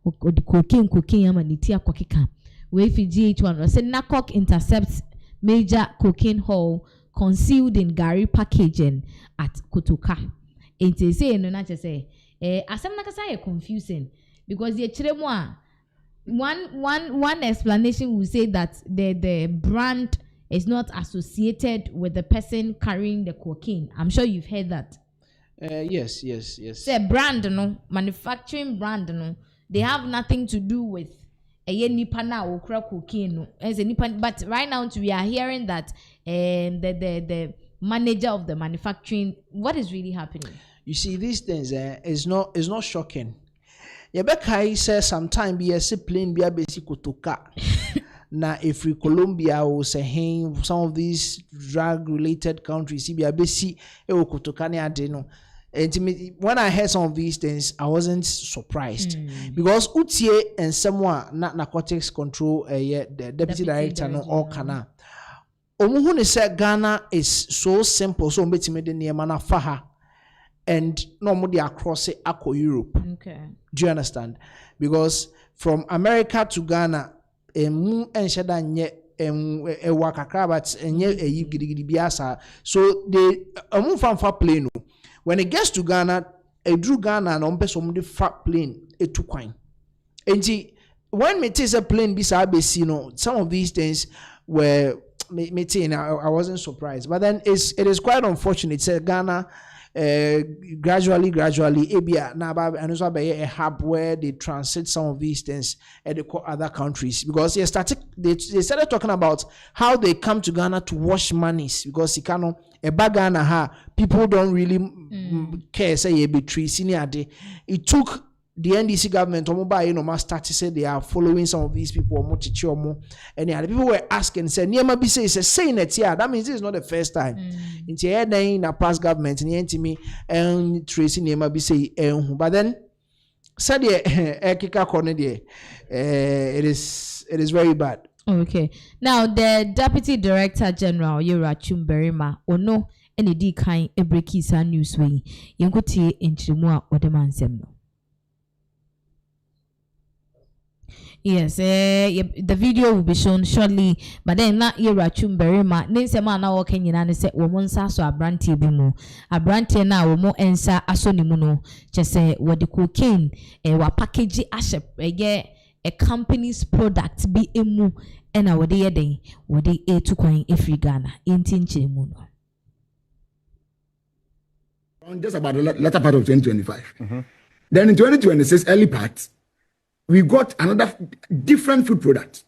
S1: o the cocaine amaniti akokeka. We fi GH1 say NACOC intercepts major cocaine haul concealed in gari packaging at Kotoka. It is saying no not say asem nakasa confusing because the chiremo one explanation will say that the brand is not associated with the person carrying the cocaine. I'm sure you've heard that.
S2: Yes.
S1: Say brand no manufacturing brand no they have nothing to do with nipa na okra cocaine no as a nipa, but right now we are hearing that the manager of the manufacturing, what is really happening?
S2: You see, these things is not shocking. Yebeka says sometime be a plane be a basic Kotoka. Na if we Colombia or say some of these drug related countries be a basic Kotoka ne adeno. And when I heard some of these things, I wasn't surprised because Utie and someone not narcotics control the deputy director no all kana. Omuhune said Ghana is so simple, so betime de niema na faha and no more they across it ako Europe.
S1: Okay.
S2: Do you understand? Because from America to Ghana, emu enshada nye wakakra but enye gidi biasa. So they fanfa plane. When it gets to Ghana, drew Ghana and on person the fat plane to coin. And see, when me take a plane beside some of these things were I wasn't surprised. But then it is quite unfortunate. It's Ghana gradually Abia Naba and also a hub where they transit some of these things at the other countries because they started talking about how they come to Ghana to wash monies because you cannot a bag Ghana people don't really care say you betray senior day. It took the NDC government start to say they are following some of these people and the people were asking say Niema be say saying it here that means this is not the first time in a past government and Tracy Niema be say but then said it is very bad.
S1: Okay, now the Deputy Director General Yerachum Berima ono any di kind a breakisa news way yenkuti inchimua odemansem no. Yes, the video will be shown shortly, but then not Yerachum Berima. Ninsema na walking in and say, Womonsa so a branty bimu. A branty na womo ensa asonimuno. Just say what the cocaine, wa package ashep, a company's product be emu, and our day day, what they a to coin if Ghana, in Tinchimuno.
S4: Just about the latter part of 2025. Then in 2026, early part, we got another different food product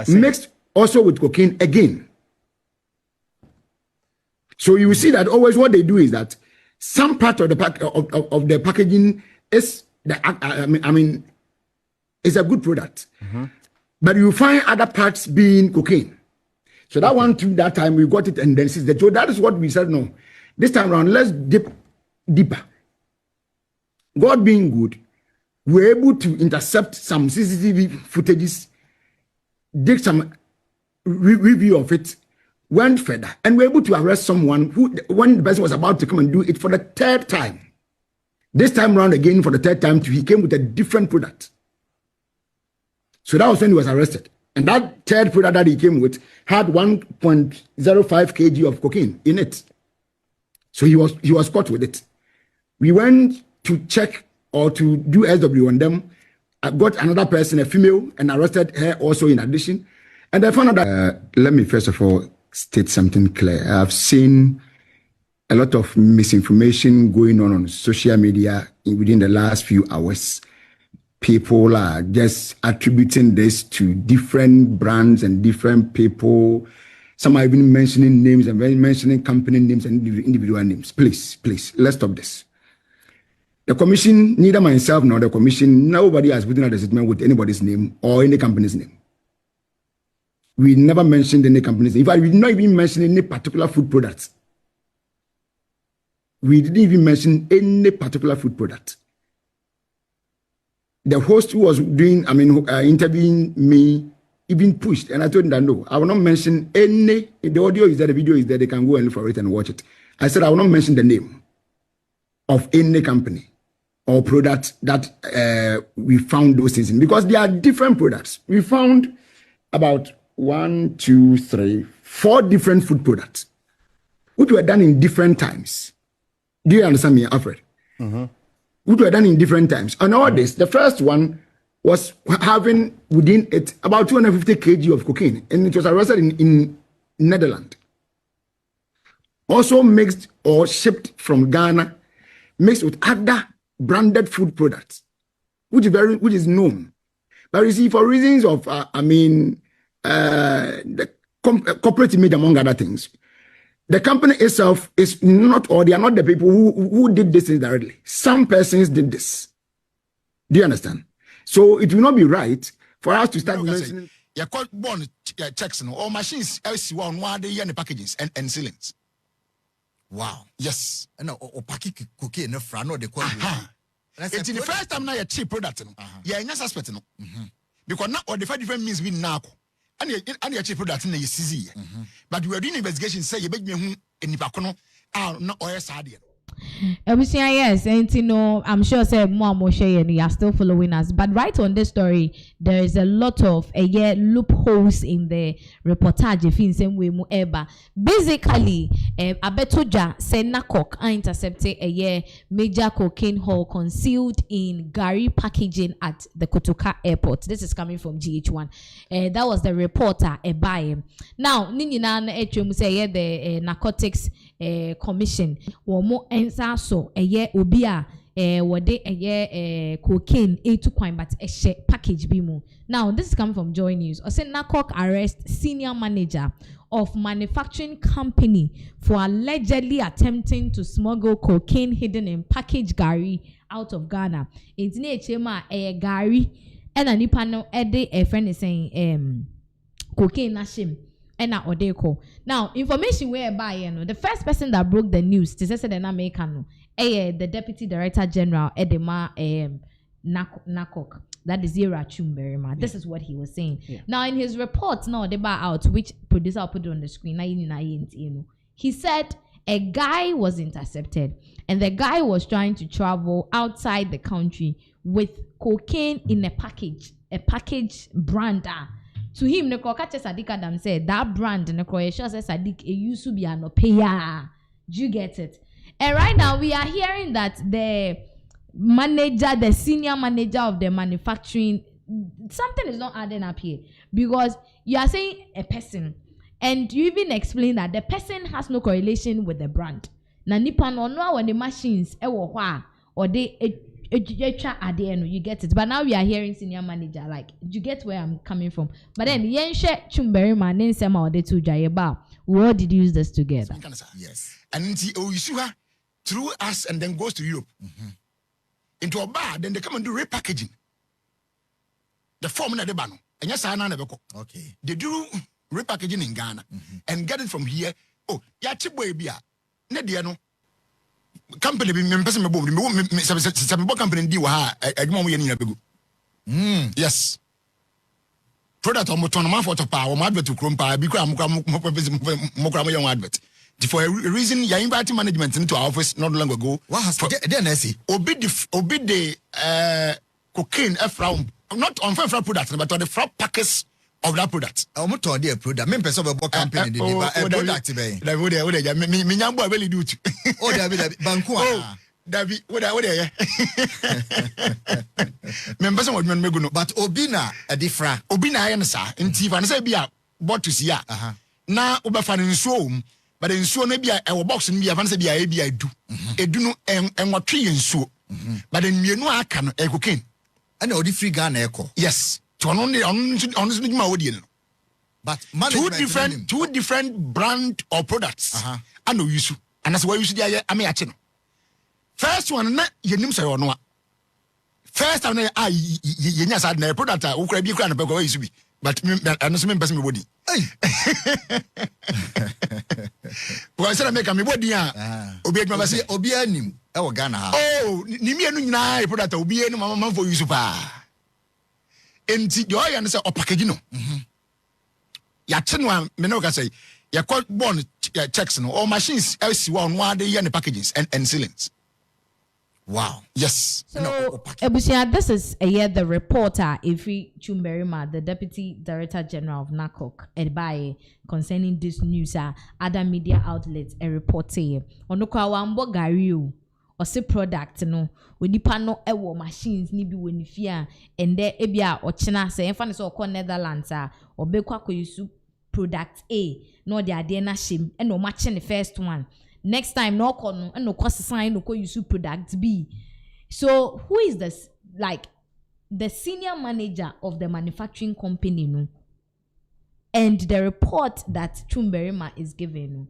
S4: mixed also with cocaine again. So you will see that always what they do is that some part of the of the packaging is is a good product, but you find other parts being cocaine. So that one too, that time we got it and then since so that is what we said no. This time around, let's dip deeper. God being good, we're able to intercept some CCTV footages, did some review of it, went further, and we're able to arrest someone who, when the person was about to come and do it for the third time. This time around again, for the third time, he came with a different product. So that was when he was arrested. And that third product that he came with had 1.05 kg of cocaine in it. So he was caught with it. We went to check or to do SW on them. I got another person, a female, and arrested her also in addition. And I found out that, let me first of all state something clear. I've seen a lot of misinformation going on social media within the last few hours. People are just attributing this to different brands and different people. Some are even mentioning names and mentioning company names and individual names. Please, let's stop this. The commission, neither myself nor the commission, nobody has written out a statement with anybody's name or any company's name. We never mentioned any company's name. In fact, we did not even mention any particular food products. We didn't even mention any particular food product. The host who was doing, interviewing me, even pushed, and I told him that no, I will not mention any. The audio is there, the video is there, they can go and look for it and watch it. I said I will not mention the name of any company or product that we found those things in because they are different products. We found about 1, 2, 3, 4 different food products which were done in different times. Do you understand me, Alfred? Which were done in different times. And all this, the first one was having within it about 250 kg of cocaine, and it was arrested in Netherlands. Also mixed or shipped from Ghana, mixed with other branded food products, which is known. But you see, for reasons of the corporate image among other things, the company itself is not, or they are not the people who did this directly. Some persons did this. Do you understand? So it will not be right for us to start mentioning.
S22: You call bond checks or machines else one day and packages and ceilings.
S4: Wow. Yes. No, or paki cocaine no fra no de kwa. It's the first time now you cheap product no. Yeah, any suspect no. Because now or the different means we now. And you cheap product no you see. But we are doing investigation say you make me hu enipa kono no oil sade.
S1: Yes, and I'm sure say more share you are still following us. But right on this story, there is a lot of loopholes in the reportage. If in same way eba. Basically, Abetoja say NACOC intercepted a major cocaine haul concealed in Gary packaging at the Kotoka airport. This is coming from GH1. That was the reporter by now. Ninina say the narcotics commission womo ensa so obia wode cocaine 8 coin but package bimu. Now this is coming from Joy News. Ose NACOC arrest senior manager of manufacturing company for allegedly attempting to smuggle cocaine hidden in packaged gari out of Ghana. It's near chema gari and a nipa no a friend is saying cocaine nashim. Now, information whereby the first person that broke the news, this is the American, the Deputy Director General Edema NACOC, that is Zira Chumberima. This is what he was saying. Yeah. Now, in his report, now the bar out, which producer I'll put it on the screen, he said a guy was intercepted, and the guy was trying to travel outside the country with cocaine in a package brand. To him, the Kokache Sadiq Adam said that brand in the Croatia says Sadiq used to be an opaya. Do you get it? And right now we are hearing that the senior manager of the manufacturing, something is not adding up here, because you are saying a person, and you even explain that the person has no correlation with the brand. Na nipa no no when the machines or they you get it. But now we are hearing senior manager, like, you get where I'm coming from. But then Yenshe Chumberi man then sema or the two Jayeba. What did you use this together?
S4: Yes. And issue her through us and then goes to Europe. Into a bar, then they come and do repackaging. The formula de bano. And yes, I know. Okay. They do repackaging in Ghana and get it from here. Oh, ya chibwe bia. Nediano. Company be person me company di wa ha adwuma mo ye ni abegu yes product on moton man for to pa o advert to krom pa bi kra mo kra mo ye advert for a reason ya invite management into our office not long ago what has then I see obi the cocaine from not on product but on the front packets of that product. I want to do product. Me person be company the product be. That me nyambo really do it. Oh David banku ah. David what there. Me person what me go no. But obina a different. Obina ya nsa. Nti fa nsa bia bought to see ya. Na obefa nsuo but the nsuo no bia e box no bia fa nsa bia e bia edu. Edu no enwotwe nsuo. But the mienu aka no e cocaine. And odi free Ghana eko. Yes. But two different brand or products. I know you should, and that's why you should. First one, na yenim say ono. First time na yenya sad na product a ukra bi kra na peko you be. But I know me person me body. Because I make me body obi adwuma say obi anim e wo Ghana ha. Oh, ni me anu nyina product obi anu mama for you pa. And the oil and say or packaging no. Yachenwa me no say ya call bond checks no or machines else one day and the packages and sealings. Wow. Yes.
S1: So Ebusia, this is the reporter Ifi Chumberima, the Deputy Director General of NACOC, Edbaye, concerning this news. Other media outlets a report here. Onokwa wambo gariu. Or say product no when nipa no ewo machines ni bi when fear and there ebia or china say en fan so call Netherlands or be kwa use product A no they are there na shame and no matching the first one next time no call no and no cost sign no ko use product B. So who is this, like the senior manager of the manufacturing company no, and the report that Chumberima is giving no.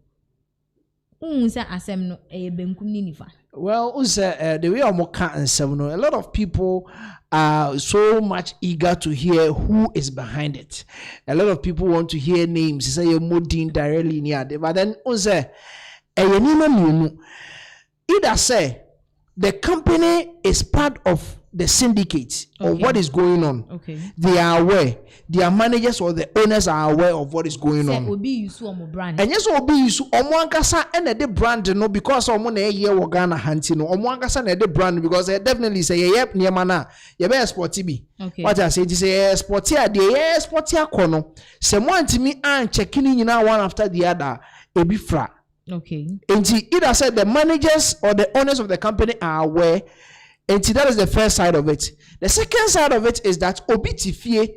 S2: Well, the way I'm a lot of people are so much eager to hear who is behind it. A lot of people want to hear names. Say you're Modin directly near, but then Either say the company is part of the syndicate or what is going on.
S1: Okay.
S2: They are aware. Their managers or the owners are aware of what is going on.
S1: Obi use omo brand.
S2: And yes, Obi use omo ankasa and the brand no because omo na ye wo Ghana hanti no omo ankasa na the brand because they definitely say yep near mana ye be sporty bi.
S1: Okay.
S2: What I say is say sporty a dey sporty akono. Se mo antimi an checking nyina one after the other e bi fra.
S1: Okay.
S2: And either said the managers or the owners of the company are aware. And that is the first side of it. The second side of it is that obitifie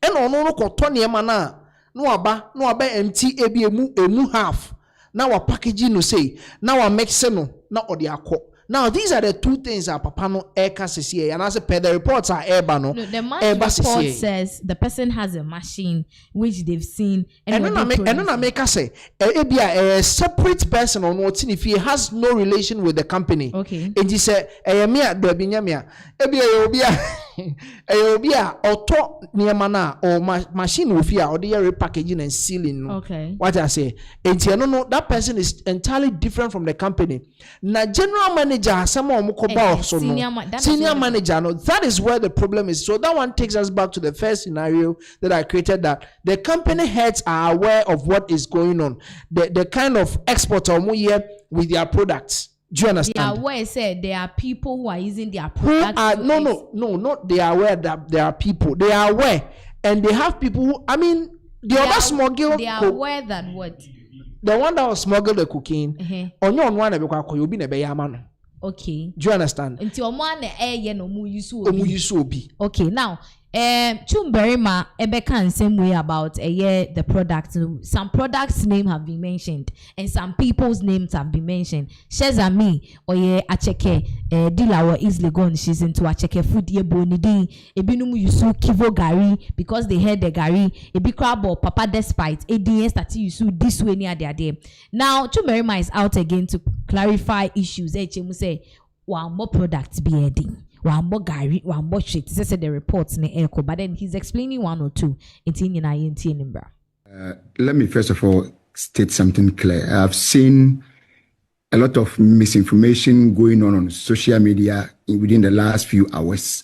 S2: and ono kotonie mana no aba empty ebi emu half. Now a packaging no say now a make no na odi akọ. Now these are the two things that Papa no eka sisi and as per the reports are eba no.
S1: The report says the person has a machine which they've seen
S2: and no make us say a separate person or no if he has no relation with the company.
S1: Okay.
S2: And he said mia do binyamia obia auto niamana or machine wofia or the repackaging and sealing.
S1: Okay.
S2: What I say no that person is entirely different from the company. Na general manager senior manager no, that is where the problem is. So that one takes us back to the first scenario that I created, that the company heads are aware of what is going on, the kind of export with their products. Do you understand?
S1: They are aware, said there are people who are using their products.
S2: Not they are aware that there are people. They are aware, and they have people who, I mean, the other smuggle.
S1: They are aware that what?
S2: The one that was smuggled the cocaine. On your one you'll be a
S1: okay.
S2: Do you understand?
S1: Until one no mu
S2: yusu.
S1: Okay, now Chumberima Ebeka same way about the product. Some products' name have been mentioned and some people's names have been mentioned. Shezami or Acheke Dilawa easily gone. She's into Acheke food ye bonidi. Ebinumu yusu kivo gari because they heard the gari. Ebi crab or papa despite ADS that yusu this way near their day. Now Chumberima is out again to clarify issues. Chemu say one more products be adding. One more gari, one more shit. This is the reports in echo, but then he's explaining one or two.
S4: Let me first of all state something clear. I've seen a lot of misinformation going on social media within the last few hours.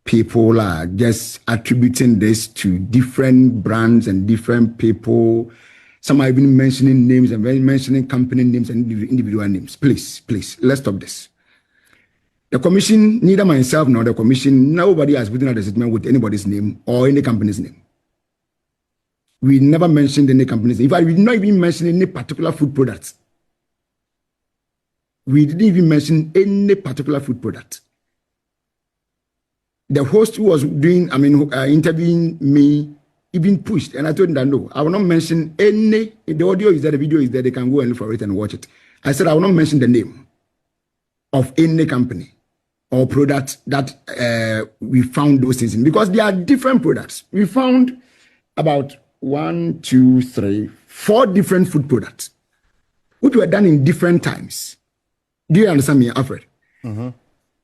S4: People are just attributing this to different brands and different people. Some are even mentioning names and mentioning company names and individual names. Please, let's stop this. The commission, neither myself nor the commission, nobody has written out a statement with anybody's name or any company's name. We never mentioned any company's name. In fact, we did not even mention any particular food products. We didn't even mention any particular food product. The host who was interviewing me even pushed, and I told him that no, I will not mention any. The audio is there, the video is there, they can go and look for it and watch it. I said I will not mention the name of any company or product that we found those things in, because they are different products. We found about 1, 2, 3, 4 different food products, which were done in different times. Do you understand me, Alfred? Mm-hmm.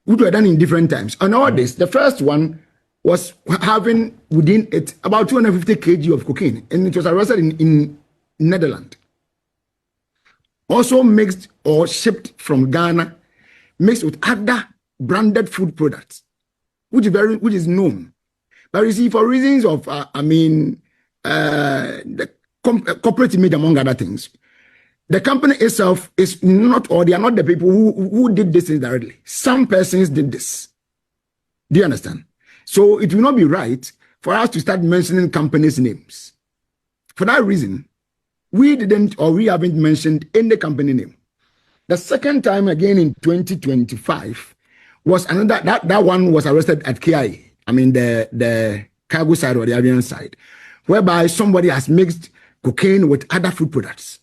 S4: Which were done in different times. And all this, the first one was having within it about 250 kg of cocaine, and it was arrested in Netherlands. Also mixed or shipped from Ghana, mixed with other branded food products, which is known. But you see, for reasons of, the corporate image, among other things, the company itself is not, or they are not the people who did this directly. Some persons did this. Do you understand? So it will not be right for us to start mentioning companies' names. For that reason, we haven't mentioned any company name. The second time again in 2025 was another, that one was arrested at KIA. The cargo side or the aviation side, whereby somebody has mixed cocaine with other food products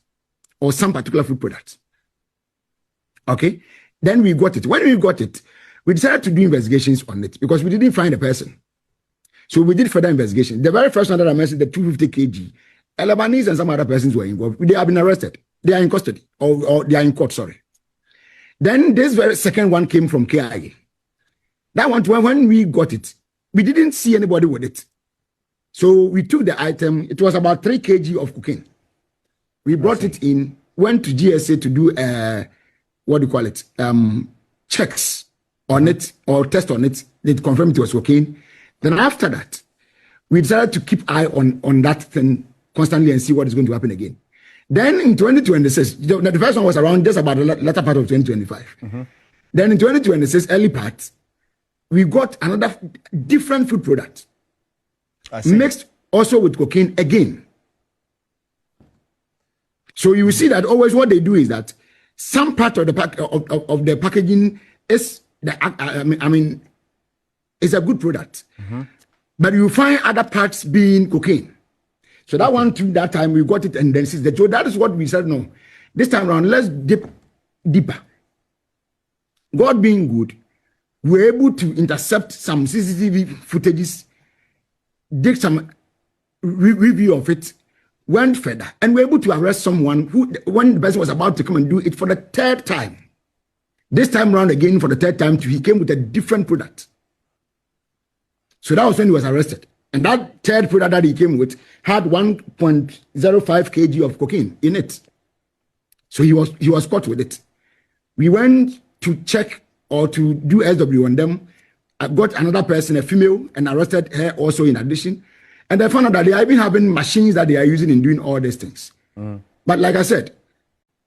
S4: or some particular food products. Okay? Then we got it. When we got it, we decided to do investigations on it because we didn't find a person. So we did further investigation. The very first one that I mentioned, the 250 kg, Lebanese and some other persons were involved. They have been arrested. They are in custody, or they are in court, sorry. Then this very second one came from KIA. That one, when we got it, we didn't see anybody with it. So we took the item. It was about 3 kg of cocaine. We brought it in. went to GSA to do what do you call it? Checks on it or test on it. They confirmed it was cocaine. Then after that, we decided to keep eye on that thing constantly and see what is going to happen again. Then in 2026, the first one was around just about the latter part of 2025. Then in 2026, early part, we got another different food product mixed also with cocaine again. So you will see that always what they do is that some part of the of the packaging is it's a good product, but you find other parts being cocaine. So that one too, that time we got it and then since so that is what we said. No, this time around let's dip deeper. God being good, we're able to intercept some CCTV footages, did some review of it, went further, and we're able to arrest someone who, when the person was about to come and do it for the third time. This time around again for the third time, he came with a different product. So that was when he was arrested. And that third product that he came with had 1.05 kg of cocaine in it. So he was caught with it. We went to check or to do SW on them. I got another person, a female, and arrested her also in addition. And I found out that they are even having machines that they are using in doing all these things. But like I said,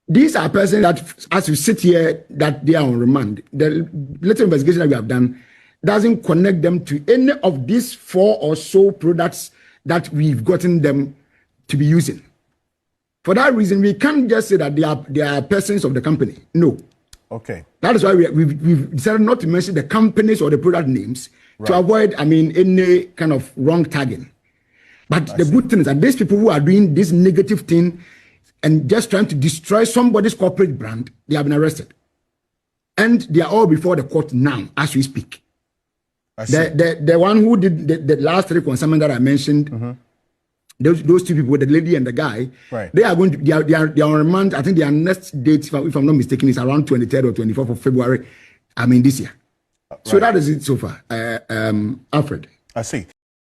S4: these are persons that, as you sit here, that they are on remand. The little investigation that we have done doesn't connect them to any of these 4 or so products that we've gotten them to be using. For that reason, we can't just say that they are persons of the company. No.
S17: Okay.
S4: That is why we've decided not to mention the companies or the product names to avoid, any kind of wrong tagging. But the good thing is that these people who are doing this negative thing and just trying to destroy somebody's corporate brand, they have been arrested. And they are all before the court now, as we speak. The one who did the last 3 consignments that I mentioned, those 2 people, the lady and the guy, they are going to they are on remand. I think their next date, if I'm not mistaken, is around 23rd or 24th of February. This year. So that is it so far, Alfred.
S17: I see.